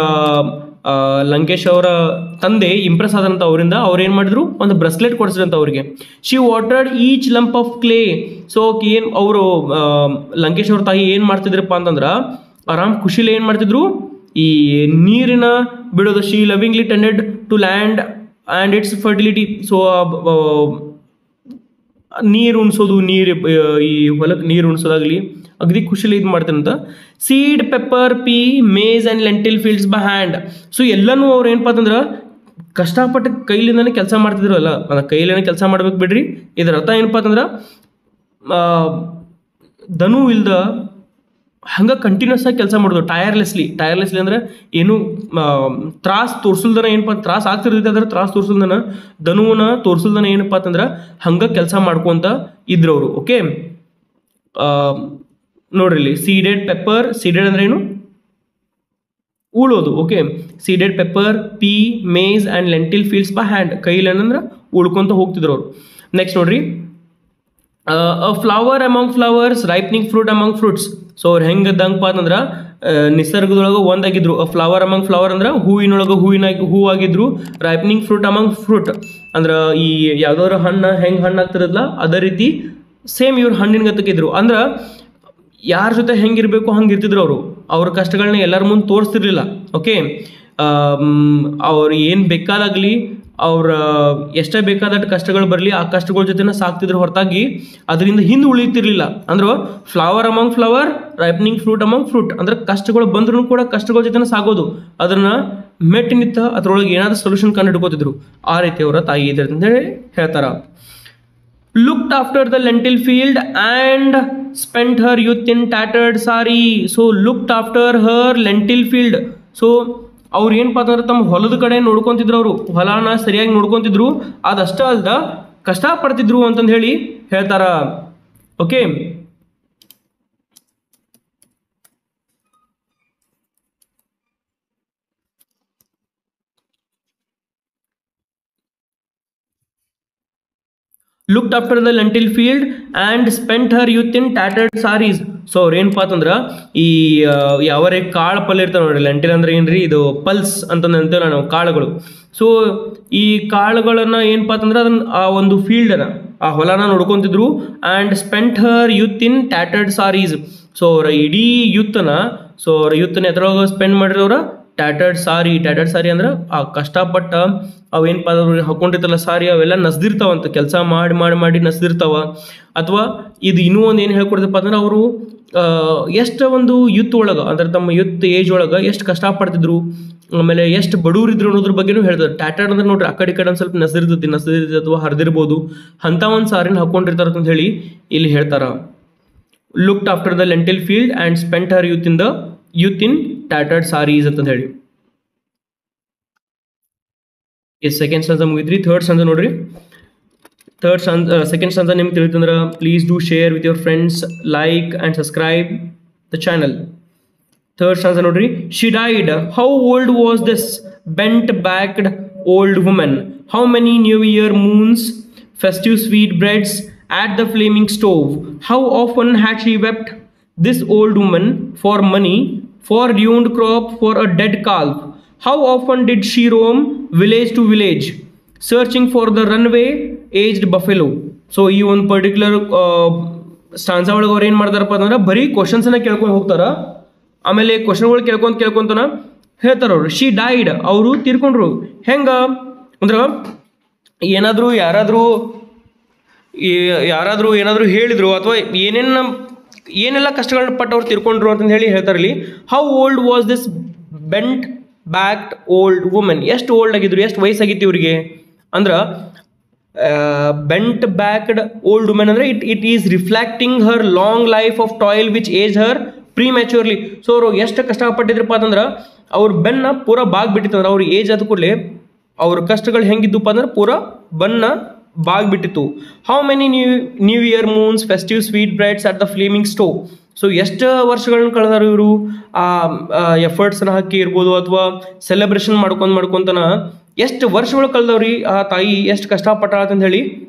ಲಂಕೇಶ್ ಅವರ ತಂದೆ ಇಂಪ್ರೆಸ್ ಆದಂತ ಅವರಿಂದ ಅವ್ರು ಏನು ಮಾಡಿದ್ರು, ಒಂದು ಬ್ರೆಸ್ಲೆಟ್ ಕೊಡಿಸಿದಂತ ಅವ್ರಿಗೆ. She watered each lump of clay. So ಏನು ಅವರು ಲಂಕೇಶ್ ಅವ್ರ ತಾಯಿ ಏನು ಮಾಡ್ತಿದ್ರಪ್ಪ ಅಂತಂದ್ರೆ ಆರಾಮ್ ಖುಷಿಲಿ ಏನು ಮಾಡ್ತಿದ್ರು, ಈ ನೀರಿನ ಬಿಡೋದು. She lovingly tended to land and its fertility. So ನೀರು ಉಣಿಸೋದು, ಈ ಹೊಲಕ್ಕೆ ನೀರು ಉಣಿಸೋದಾಗಲಿ ಅಗದಿ ಖುಷಿಲಿ ಇದು ಮಾಡ್ತಾರಂತ. Seed, pepper, pea, maize and lentil fields by hand. So ಎಲ್ಲನೂ ಅವ್ರು ಏನಪ್ಪ ಅಂತಂದ್ರೆ ಕಷ್ಟಪಟ್ಟು ಕೈಲಿಂದನೇ ಕೆಲಸ ಮಾಡ್ತಿದ್ರಲ್ಲ, ಕೈಲಿಂದ ಕೆಲಸ ಮಾಡ್ಬೇಕು ಬಿಡ್ರಿ. ಇದರ ಅರ್ಥ ಏನಪ್ಪ ಅಂತಂದ್ರೆ ದನು ಇಲ್ದ ಹಂಗೆ ಕಂಟಿನ್ಯೂಸ್ ಆಗಿ ಕೆಲಸ ಮಾಡೋದು, ಟೈರ್ಲೆಸ್ಲಿ ಅಂದ್ರೆ ಏನು ತ್ರಾಸ್ ತೋರಿಸಲ್ದನ, ಏನಪ್ಪ ತ್ರಾಸ ಆಗ್ತಿರ್ತೈತೆ ಅದ್ರ ತ್ರಾಸ ತೋರಿಸಲ್ದನ, ದನುವನ್ನ ತೋರಿಸಲ್ದನ ಏನಪ್ಪ ಅಂತಂದ್ರೆ ಹಂಗೆ ಕೆಲಸ ಮಾಡ್ಕೊಂತ ಇದ್ರವರು. ಓಕೆ, ನೋಡ್ರಿ ಸೀಡೆಡ್ ಪೆಪ್ಪರ್. ಸೀಡೆಡ್ ಅಂದ್ರೆ ಏನು, ಉಳೋದು. Okay, seeded pepper, pea, maize and lentil fields by hand. ಕೈಲಿ ಏನಂದ್ರೆ ಉಳ್ಕೊಂತ ಹೋಗ್ತಿದ್ರು ಅವರು. ನೆಕ್ಸ್ಟ್ ನೋಡ್ರಿ, a flower among flowers, ripening fruit among fruits. So ಅವ್ರು ಹೆಂಗದಂಗಪ್ಪ ಅಂತಂದ್ರೆ ನಿಸರ್ಗದೊಳಗೆ ಒಂದಾಗಿದ್ರು. ಅ ಫ್ಲವರ್ ಅಮಾಂಗ್ ಫ್ಲವರ್ ಅಂದ್ರೆ ಹೂವಿನೊಳಗೆ ಹೂವಾಗಿದ್ರು. ರೈಪ್ನಿಂಗ್ ಫ್ರೂಟ್ ಅಮಾಂಗ್ ಫ್ರೂಟ್ ಅಂದ್ರೆ ಈ ಯಾವ್ದಾದ್ರು ಹಣ್ಣು ಹೆಂಗೆ ಹಣ್ಣು ಆಗ್ತಿರಲ್ಲ ಅದೇ ರೀತಿ ಸೇಮ್ ಇವ್ರು ಹಣ್ಣಿನ ಗತಕ್ಕಿದ್ರು. ಅಂದ್ರೆ ಯಾರ ಜೊತೆ ಹೆಂಗಿರ್ಬೇಕು ಹಂಗೆ ಇರ್ತಿದ್ರು ಅವರು. ಅವ್ರ ಕಷ್ಟಗಳನ್ನ ಎಲ್ಲರ ಮುಂದೆ ತೋರಿಸ್ತಿರ್ಲಿಲ್ಲ. ಓಕೆ, ಅವ್ರು ಏನು ಬೇಕಾದಾಗಲಿ, ಅವ್ರ ಎಷ್ಟೇ ಬೇಕಾದಷ್ಟು ಕಷ್ಟಗಳು ಬರಲಿ ಆ ಕಷ್ಟಗಳ ಜೊತೆನ ಸಾಕ್ತಿದ್ರು ಹೊರತಾಗಿ ಅದರಿಂದ ಹಿಂದೆ ಉಳಿತಿರ್ಲಿಲ್ಲ. ಅಂದ್ರೆ flower among flower, ripening fruit among fruit ಅಂದ್ರೆ ಕಷ್ಟಗಳು ಬಂದ್ರೂ ಕೂಡ ಕಷ್ಟಗಳ ಜೊತೆನ ಸಾಗೋದು, ಅದನ್ನ ಮೆಟ್ಟಿ ನಿಂತ ಅದ್ರೊಳಗೆ ಏನಾದ್ರು ಸೊಲ್ಯೂಷನ್ ಕಂಡು ಹಿಡ್ಕೋತಿದ್ರು. ಆ ರೀತಿ ಅವರ ತಾಯಿ ಇದೆ ಅಂತ ಹೇಳಿ ಹೇಳ್ತಾರ. looked after the lentil field and spent her youth in tattered sari. So looked after her lentil field. So ಅವ್ರು ಏನಪ್ಪ ಅಂತಂದ್ರೆ ತಮ್ಮ ಹೊಲದ ಕಡೆ ನೋಡ್ಕೊಂತಿದ್ರು, ಅವರು ಹೊಲನ ಸರಿಯಾಗಿ ನೋಡ್ಕೊಂತಿದ್ರು. ಅದಷ್ಟೇ ಅಲ್ದ ಕಷ್ಟಪಡ್ತಿದ್ರು ಅಂತಂದು ಹೇಳಿ ಹೇಳ್ತಾರ. Okay, looked after the lentil field and spent her youth in tattered saris. So ಅವ್ರು ಏನಪ್ಪ ಅಂತಂದ್ರೆ ಈ ಯಾವರೇ ಕಾಳು ಪಲ್ಯ ಇರ್ತಾವೆ ನೋಡ್ರಿ, ಲೆಂಟಿಲ್ ಅಂದ್ರೆ ಏನ್ರಿ, ಇದು ಪಲ್ಸ್ ಅಂತಂದೇವೆ ನಾವು, ಕಾಳುಗಳು. ಸೊ ಈ ಕಾಳುಗಳನ್ನ ಏನಪ್ಪ ಅಂತಂದ್ರೆ ಅದನ್ನ ಆ ಒಂದು ಫೀಲ್ಡನ್ನ, ಆ ಹೊಲನ ನೋಡ್ಕೊಂತಿದ್ರು. And spent her youth in tattered saris. So ಅವರ ಇಡೀ ಯೂತ್ನ ಎದ್ರೊಳಗೆ ಸ್ಪೆಂಡ್ ಮಾಡಿರೋರ ಟ್ಯಾಟರ್ಡ್ ಸಾರಿ ಅಂದ್ರೆ ಆ ಕಷ್ಟಪಟ್ಟ ಅವೇನಪ್ಪ ಹಾಕೊಂಡಿರ್ತಲ್ಲ ಸಾರಿ, ಅವೆಲ್ಲ ನಸ್ದಿರ್ತಾವಂತ, ಕೆಲಸ ಮಾಡಿ ನಸ್ದಿರ್ತಾವ. ಅಥವಾ ಇದು ಇನ್ನೂ ಒಂದು ಏನು ಹೇಳ್ಕೊಡ್ತಪ್ಪ ಅಂದ್ರೆ ಅವರು ಎಷ್ಟು ಒಂದು ಯುತ್ ಒಳಗೆ ಅಂದ್ರೆ ತಮ್ಮ ಯುತ್ ಏಜ್ ಒಳಗೆ ಎಷ್ಟು ಕಷ್ಟಪಡ್ತಿದ್ರು, ಆಮೇಲೆ ಎಷ್ಟು ಬಡವರಿದ್ರು ಅನ್ನೋದ್ರ ಬಗ್ಗೆನೂ ಹೇಳ್ತಾರೆ. ಟ್ಯಾಟರ್ಡ್ ಅಂದ್ರೆ ನೋಡ್ರಿ, ಆ ಕಡೆ ಒಂದು ಸ್ವಲ್ಪ ನಸ್ದಿರ್ತೈತಿ ಅಥವಾ ಹರಿದಿರ್ಬೋದು, ಅಂಥ ಒಂದು ಸಾರಿನ ಹಾಕೊಂಡಿರ್ತಾರ ಅಂತ ಹೇಳಿ ಇಲ್ಲಿ ಹೇಳ್ತಾರ. Looked after the lentil field and spent her youth in tattered saris ಅಂತ ಹೇಳಿ. ಸೆಕೆಂಡ್ ಸ್ಟಾನ್ಸ ಮುಗಿದ್ರಿ. ಥರ್ಡ್ ಸ್ಟಾನ್ಸ ನೋಡ್ರಿ. ಸೆಕೆಂಡ್ ಸ್ಟಾನ್ಸ ನಿಮ್ಗೆ ತಿಳಿತಂದ್ರೆ please do share with your friends, like and subscribe the channel. Third stanza ನೋಡ್ರಿ. She died. How old was this bent backed old woman? How many new year moons, festive sweet breads at the flaming stove? How often had she wept, this old woman, for money, for ruined crop, for a dead calf? How often did she roam village to village, searching for the runaway aged buffalo? So ಈ ಒಂದು particular ಸ್ಟಾನ್ಸಾ ಒಳಗೆ ಅವ್ರು ಏನು ಮಾಡ್ತಾರಪ್ಪ ಅಂದ್ರೆ ಬರೀ ಕ್ವಶನ್ಸನ್ನ ಕೇಳ್ಕೊಂಡು ಹೋಗ್ತಾರ. ಆಮೇಲೆ ಕ್ವಶನ್ಗಳು ಕೇಳ್ಕೊಂತಾನ ಹೇಳ್ತಾರ ಅವರು. ಶಿ ಡೈಡ್, ಅವರು ತೀರ್ಕೊಂಡ್ರು. ಹೆಂಗ ಅಂದ್ರೆ ಯಾರಾದರೂ ಏನಾದರೂ ಹೇಳಿದ್ರು ಅಥವಾ ಏನೆಲ್ಲ ಕಷ್ಟಗಳನ್ನ ಪಟ್ಟು ಅವ್ರು ತಿರ್ಕೊಂಡ್ರು ಅಂತಂದು ಹೇಳಿ ಹೇಳ್ತಾರಲ್ಲಿ. How old was this bent backed old women? ಎಷ್ಟು ಓಲ್ಡ್ ಆಗಿದ್ರು, ಎಷ್ಟು ವಯಸ್ಸಾಗಿತ್ತು ಇವರಿಗೆ ಅಂದ್ರೆ ಬೆಂಟ್ ಬ್ಯಾಕ್ಡ್ ಓಲ್ಡ್ ವುಮೆನ್ ಅಂದರೆ it is reflecting her long life of toil which aged her prematurely. So ಅವರು ಎಷ್ಟು ಕಷ್ಟಪಟ್ಟಿದ್ರಪ್ಪ ಅಂತಂದ್ರೆ ಅವ್ರ ಬೆನ್ನ ಪೂರ ಬಾಗ್ಬಿಟ್ಟಿತ್ತಂದ್ರೆ ಅವ್ರ ಏಜ್ ಆದ ಕೂಡಲೇ ಅವ್ರ ಕಷ್ಟಗಳು ಹೆಂಗಿದ್ದಪ್ಪ ಅಂದ್ರೆ ಪೂರ ಬನ್ನ ಬಾಗ್ಬಿಟ್ಟಿತ್ತು. How many new year moons festive sweet breads at the flaming stove. So ಎಷ್ಟು ವರ್ಷಗಳನ್ನ ಕಳೆದಾರ ಇವರು ಆ ಎಫರ್ಟ್ಸ್ನ ಹಾಕಿ ಇರ್ಬೋದು ಅಥವಾ ಸೆಲೆಬ್ರೇಷನ್ ಮಾಡ್ಕೊಂತನ ಎಷ್ಟು ವರ್ಷಗಳು ಕಳೆದವ್ರಿ ಆ ತಾಯಿ ಎಷ್ಟು ಕಷ್ಟಪಟ್ಟ ಅಂತ ಹೇಳಿ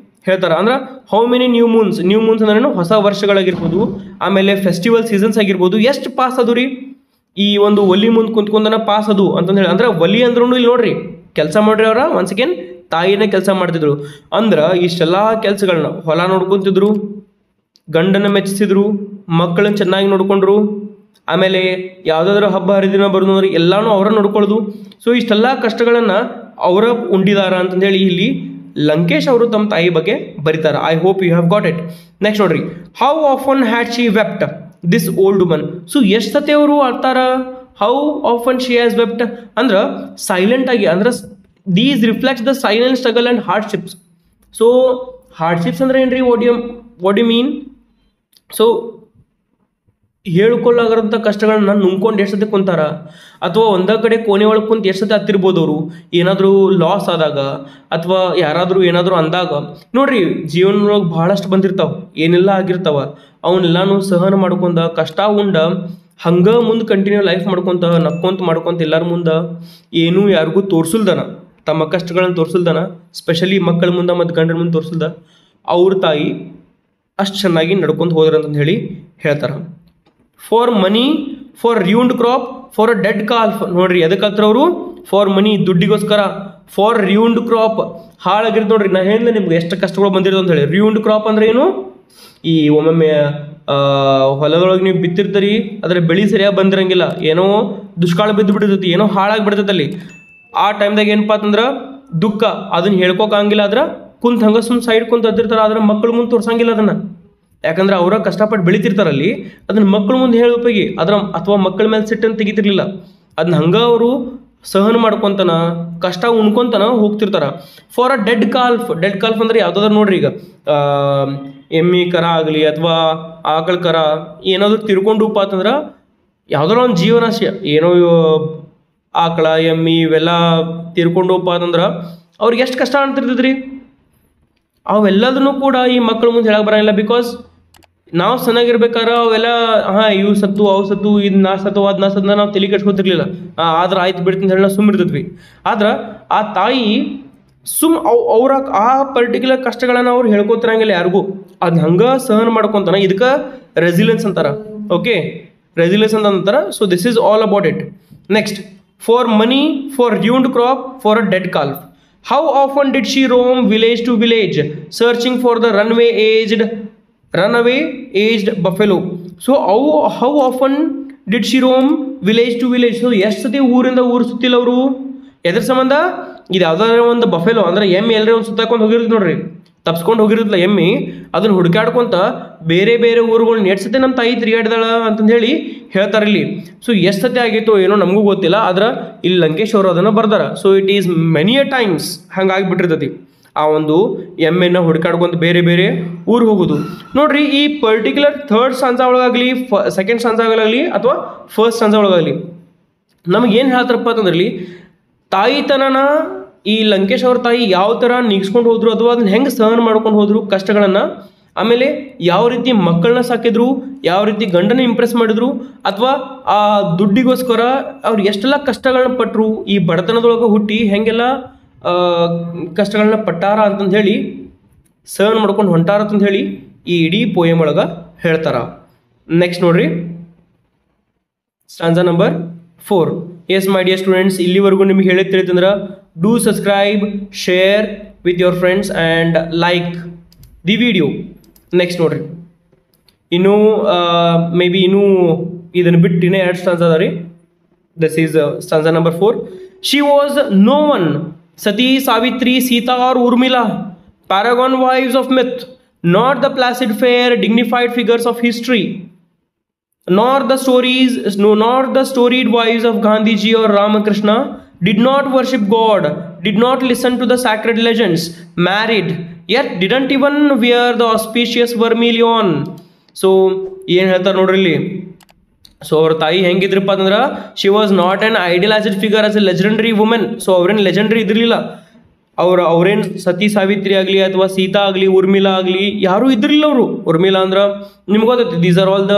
ಹೇಳ್ತಾರೆ. ಅಂದ್ರೆ ಹೌ ಮೆನಿ ನ್ಯೂ ಮೂನ್ಸ್ ಅಂದ್ರೆ ಹೊಸ ವರ್ಷಗಳಾಗಿರ್ಬೋದು, ಆಮೇಲೆ ಫೆಸ್ಟಿವಲ್ ಸೀಸನ್ಸ್ ಆಗಿರ್ಬೋದು, ಎಷ್ಟು ಪಾಸ್ ಅದು ರೀ ಈ ಒಂದು ಒಲಿ ಮುಂದೆ ಕುಂತ್ಕೊಂಡನ ಪಾಸ್ ಅದು ಅಂತಂದು ಹೇಳಿ. ಅಂದ್ರೆ ಒಲಿ ಅಂದ್ರೂ ಇಲ್ಲಿ ನೋಡ್ರಿ ಕೆಲಸ ಮಾಡ್ರಿ ಅವ್ರ ಒನ್ಸ್ ಅಗೇನ್ ತಾಯಿನೇ ಕೆಲಸ ಮಾಡ್ತಿದ್ರು. ಅಂದ್ರೆ ಇಷ್ಟೆಲ್ಲ ಕೆಲಸಗಳನ್ನ ಹೊಲ ನೋಡ್ಕೊಂತಿದ್ರು, ಗಂಡನ ಮೆಚ್ಚಿಸಿದ್ರು, ಮಕ್ಕಳನ್ನ ಚೆನ್ನಾಗಿ ನೋಡ್ಕೊಂಡ್ರು, ಆಮೇಲೆ ಯಾವುದಾದ್ರೂ ಹಬ್ಬ ಹರಿದಿನ ಬರೋದು ಅಂದ್ರೆ ಎಲ್ಲಾನು ಅವರ ನೋಡ್ಕೊಳ್ಳೋದು. ಸೊ ಇಷ್ಟೆಲ್ಲ ಕಷ್ಟಗಳನ್ನು ಅವರ ಉಂಡಿದಾರ ಅಂತಂದೇಳಿ ಇಲ್ಲಿ ಲಂಕೇಶ್ ಅವರು ತಮ್ಮ ತಾಯಿ ಬಗ್ಗೆ ಬರೀತಾರೆ. I hope you have got it. Next ನೋಡ್ರಿ, how often had she wept this old woman. So ಎಷ್ಟು ಸತಿ ಅವರು ಅಳ್ತಾರ, how often she has wept ಅಂದ್ರೆ ಸೈಲೆಂಟ್ ಆಗಿ, ಅಂದ್ರೆ these reflects the silent struggle and hardships. So hardships ಅಂದ್ರೆ ಏನ್ರಿ, ವಾಟ್ ಯು ಮೀನ್? ಸೊ ಹೇಳ್ಕೊಳ್ಳಾಗರಂಥ ಕಷ್ಟಗಳನ್ನ ನುಂಗ್ಕೊಂಡು ಎಷ್ಟು ಸತಿ ಕುಂತಾರ, ಅಥವಾ ಒಂದ ಕಡೆ ಕೋಣೆ ಒಳಗೆ ಕುಂತು ಎಷ್ಟು ಸತಿ ಹತ್ತಿರ್ಬೋದು ಅವರು, ಏನಾದರೂ ಲಾಸ್ ಆದಾಗ ಅಥವಾ ಯಾರಾದರೂ ಏನಾದರೂ ಅಂದಾಗ. ನೋಡ್ರಿ ಜೀವನದೊಳಗೆ ಭಾಳಷ್ಟು ಬಂದಿರ್ತಾವೆ, ಏನೆಲ್ಲ ಆಗಿರ್ತಾವ, ಅವನ್ನೆಲ್ಲಾನು ಸಹನ ಮಾಡ್ಕೊಂಡ ಕಷ್ಟ ಉಂಡ ಹಂಗೆ ಮುಂದೆ ಕಂಟಿನ್ಯೂ ಲೈಫ್ ಮಾಡ್ಕೊಂತ ಎಲ್ಲರ ಮುಂದೆ ಏನೂ ಯಾರಿಗೂ ತೋರಿಸಲ್ದನ, ತಮ್ಮ ಕಷ್ಟಗಳನ್ನು ತೋರಿಸಲ್ದನ, ಸ್ಪೆಷಲಿ ಮಕ್ಕಳ ಮುಂದೆ ಮತ್ತು ಗಂಡನ ಮುಂದೆ ತೋರಿಸಲ್ದ ಅವ್ರ ತಾಯಿ ಅಷ್ಟು ಚೆನ್ನಾಗಿ ನಡ್ಕೊಂಡು ಹೋದ್ರಂತ ಹೇಳಿ ಹೇಳ್ತಾರೆ. For money, for ruined crop, for a dead calf. ನೋಡ್ರಿ ಅದಕ್ಕತ್ರ ಅವರು ಫಾರ್ ಮನಿ ದುಡ್ಡಿಗೋಸ್ಕರ, ಫಾರ್ ರಿಯೂನ್ಡ್ ಕ್ರಾಪ್ ಹಾಳಾಗಿರ್ತ ನೋಡ್ರಿ. ನಾ ಹೇಳಿದ್ರೆ ನಿಮ್ಗೆ ಎಷ್ಟು ಕಷ್ಟಗಳು ಬಂದಿರೋದು ಅಂತ ಹೇಳಿ. ರಿಯೂನ್ಡ್ ಕ್ರಾಪ್ ಅಂದ್ರೆ ಏನು, ಈ ಒಮ್ಮೊಮ್ಮೆ ಹೊಲದೊಳಗೆ ನೀವು ಬಿತ್ತಿರ್ತೀರಿ, ಅದರ ಬೆಳೆ ಸರಿಯಾಗಿ ಬಂದಿರಂಗಿಲ್ಲ, ಏನೋ ದುಷ್ಕಾಳ ಬಿದ್ದು ಬಿಡ್ತೈತಿ, ಏನೋ ಹಾಳಾಗಿ ಬಿಡ್ತೈತಿ ಅಲ್ಲಿ. ಆ ಟೈಮ್ದಾಗ ಏನಪ್ಪಾ ಅಂತಂದ್ರೆ ದುಃಖ, ಅದನ್ನ ಹೇಳ್ಕೊಳಂಗಿಲ್ಲ, ಆದ್ರೆ ಕುಂತ ಹಂಗ ಸುಮ್ ಸೈಡ್ ಕುಂತ ಹತ್ತಿರ್ತಾರೆ, ಆದ್ರೆ ಮಕ್ಕಳ ಮುಂದೆ ತೋರ್ಸಂಗಿಲ್ಲ ಅದನ್ನ. ಯಾಕಂದ್ರೆ ಅವರ ಕಷ್ಟಪಟ್ಟು ಬೆಳಿತಿರ್ತಾರಲ್ಲಿ, ಅದನ್ನ ಮಕ್ಕಳ ಮುಂದೆ ಹೇಳಿ ಉಪಯೋಗಿ ಅಥವಾ ಮಕ್ಕಳ ಮೇಲೆ ಸಿಟ್ಟನ್ನು ತೆಗಿತಿರ್ಲಿಲ್ಲ. ಅದನ್ನ ಹಂಗ ಅವರು ಸಹನ ಮಾಡ್ಕೊಂತನ ಕಷ್ಟ ಉಣ್ಕೊಂತನ ಹೋಗ್ತಿರ್ತಾರ. ಫಾರ್ ಅ ಡೆಡ್ ಕಾಲ್ಫ್ ಅಂದ್ರೆ ಯಾವ್ದಾದ್ರು ನೋಡ್ರಿ, ಈಗ ಎಮ್ಮಿ ಕರ ಆಗಲಿ ಅಥವಾ ಆಕಳ ಕರ ಏನಾದ್ರು ತಿರ್ಕೊಂಡು ಉಪ್ಪ ಅಂತಂದ್ರೆ ಯಾವ್ದಾರ ಒಂದು ಜೀವನಾಶಯ, ಏನೋ ಆಕಳ ಎಮ್ಮಿ ಇವೆಲ್ಲ ತಿರ್ಕೊಂಡು ಉಪ್ಪ ಅಂತಂದ್ರೆ ಅವ್ರಿಗೆ ಎಷ್ಟು ಕಷ್ಟ ಅಂತಿರ್ತದ್ರಿ. ಅವೆಲ್ಲದನ್ನು ಕೂಡ ಈ ಮಕ್ಕಳ ಮುಂದೆ ಹೇಳಕ್ ಬರಂಗಿಲ್ಲ. ಬಿಕಾಸ್ ನಾವು ಚೆನ್ನಾಗಿರ್ಬೇಕಾದ್ರೆ ಅವೆಲ್ಲ ಇವು ಸತ್ತು ಅವು ಸತ್ತು, ಇದು ನಾ ಸತ್ತು ಅದು ನಾ ಸತ್ತ ನಾವು ತಲೆ ಕೆಡ್ಸ್ಕೊತಿರ್ಲಿಲ್ಲ. ಆದ್ರೆ ಆಯ್ತು ಬಿಡ್ತೀನಿ ಹೇಳಿ ನಾವು ಸುಮ್ಮಿರ್ತಿದ್ವಿ. ಆದ್ರೆ ಆ ತಾಯಿ ಅವ್ರ ಆ ಪರ್ಟಿಕ್ಯುಲರ್ ಕಷ್ಟಗಳನ್ನ ಅವ್ರು ಹೇಳ್ಕೊತಿರಂಗಿಲ್ಲ ಯಾರಿಗೂ, ಅದನ್ನ ಹಂಗ ಸಹನ ಮಾಡ್ಕೊಂತಾನ. ಇದಕ್ಕೆ ರೆಸಿಲೆನ್ಸ್ ಅಂತಾರ. ಓಕೆ, ರೆಸಿಲೆನ್ಸ್ ಅಂತ ಅಂತಾರ. So this is all about it. Next, for money, for ruined crop, for a dead calf. How often did she roam village to village searching for the runaway aged buffalo? So how often did she roam village to village? So ಎಷ್ಟು ಸತಿ ಊರಿಂದ ಊರು ಸುತ್ತಿಲ್ಲ ಅವರು. ಎದ್ರ ಸಂಬಂಧ? ಇದು ಯಾವ್ದಾದ್ರು ಒಂದು ಬಫೆಲೋ ಅಂದ್ರೆ ಎಮ್ಮೆ ಎಲ್ಲರೇ ಒಂದು ಸುತ್ತಾಕೊಂಡು ಹೋಗಿರೋದು ನೋಡ್ರಿ, ತಪ್ಸ್ಕೊಂಡು ಹೋಗಿರೋದಿಲ್ಲ ಎಮ್ಮಿ, ಅದನ್ನ ಹುಡುಕಾಡ್ಕೊಂತ ಬೇರೆ ಬೇರೆ ಊರುಗಳನ್ನ ಎಷ್ಟು ಸತಿ ನಮ್ಮ ತಾಯಿ ತಿರುಗಾಡಿದಾಳ ಅಂತಂದು ಹೇಳಿ ಹೇಳ್ತಾರೆ ಇಲ್ಲಿ. ಸೊ ಎಷ್ಟು ಸತಿ ಆಗಿತ್ತು ಏನೋ ನಮಗೂ ಗೊತ್ತಿಲ್ಲ, ಆದ್ರೆ ಇಲ್ಲಿ ಲಂಕೇಶ್ ಅವರು ಅದನ್ನು ಬರ್ದಾರ. So it is many a times ಹಂಗಾಗಿಬಿಟ್ಟಿರ್ತೈತಿ. ಆ ಒಂದು ಎಮ್ಮೆನ ಹುಡುಕಾಡ್ಕೊಂತ ಬೇರೆ ಬೇರೆ ಊರು ಹೋಗೋದು. ನೋಡ್ರಿ ಈ ಪರ್ಟಿಕ್ಯುಲರ್ ಥರ್ಡ್ ಸ್ಟಾಂಜಾ ಒಳಗಾಗಲಿ, ಸೆಕೆಂಡ್ ಸ್ಟಾಂಜಾ ಒಳಗಾಗಲಿ ಅಥವಾ ಫಸ್ಟ್ ಸ್ಟಾಂಜಾ ಒಳಗಾಗಲಿ ನಮಗೆ ಏನು ಹೇಳ್ತಾರಪ್ಪ ಅಂತಂದ್ರಲ್ಲಿ, ತಾಯಿತನನ ಈ ಲಂಕೇಶ್ ಅವ್ರ ತಾಯಿ ಯಾವ ಥರ ನೀಗಿಸ್ಕೊಂಡು ಹೋದ್ರು ಅಥವಾ ಅದನ್ನ ಹೆಂಗೆ ಸಹನ ಮಾಡ್ಕೊಂಡು ಹೋದ್ರು ಕಷ್ಟಗಳನ್ನು, ಆಮೇಲೆ ಯಾವ ರೀತಿ ಮಕ್ಕಳನ್ನ ಸಾಕಿದ್ರು, ಯಾವ ರೀತಿ ಗಂಡನ ಇಂಪ್ರೆಸ್ ಮಾಡಿದ್ರು, ಅಥವಾ ಆ ದುಡ್ಡಿಗೋಸ್ಕರ ಅವ್ರು ಎಷ್ಟೆಲ್ಲ ಕಷ್ಟಗಳನ್ನ ಪಟ್ಟರು, ಈ ಬಡತನದೊಳಗೆ ಹುಟ್ಟಿ ಹೆಂಗೆಲ್ಲ ಕಷ್ಟಗಳನ್ನ ಪಟ್ಟಾರ ಅಂತಂದು ಹೇಳಿ, ಸಹನ ಮಾಡ್ಕೊಂಡು ಹೊಂಟಾರ ಅಂತಂದು ಹೇಳಿ ಈ ಇಡೀ ಪೋಯಮ್ ಒಳಗೆ ಹೇಳ್ತಾರ. ನೆಕ್ಸ್ಟ್ ನೋಡ್ರಿ, stanza number 4. Yes my dear students, ಇಲ್ಲಿವರೆಗೂ ನಿಮಗೆ ಹೇಳಿದ ತಿಳಿತಂದ್ರೆ do subscribe, share with your friends and like the video. Next ನೋಡ್ರಿ, ಇನ್ನೂ ಮೇ ಬಿ ಇನ್ನೂ ಇದನ್ನು ಬಿಟ್ಟು ಇನ್ನೂ 2 ಸ್ಟಾಂಜಾ ಅದ ರೀ. This is stanza number 4. She was no one, Sati, Savitri, Sita or Urmila, paragon wives of myth, not the placid fair dignified figures of history, nor the storied wives of Gandhiji or Ramakrishna, did not worship God, did not listen to the sacred legends, married, yet didn't even wear the auspicious vermilion. So ಏನು ಹೇಳ್ತಾರೆ ನೋಡ್ರಿ ಇಲ್ಲಿ, so ಅವ್ರ ತಾಯಿ ಹೆಂಗಿದ್ರಪ್ಪ ಅಂತಂದ್ರೆ she was not an idealised figure as a legendary women. So ಅವ್ರೇನು legendary ಇದ್ರಲಿಲ್ಲ, ಅವ್ರೇನು ಸತಿ ಸಾವಿತ್ರಿ ಆಗಲಿ ಅಥವಾ ಸೀತಾ ಆಗಲಿ ಉರ್ಮಿಳಾ ಆಗಲಿ ಯಾರೂ ಇದ್ರಿಲ್ಲ. ಅವರು ಉರ್ಮಿಳಾ ಅಂದ್ರೆ ನಿಮ್ಗೆ ಗೊತ್ತೈತಿ, these are all the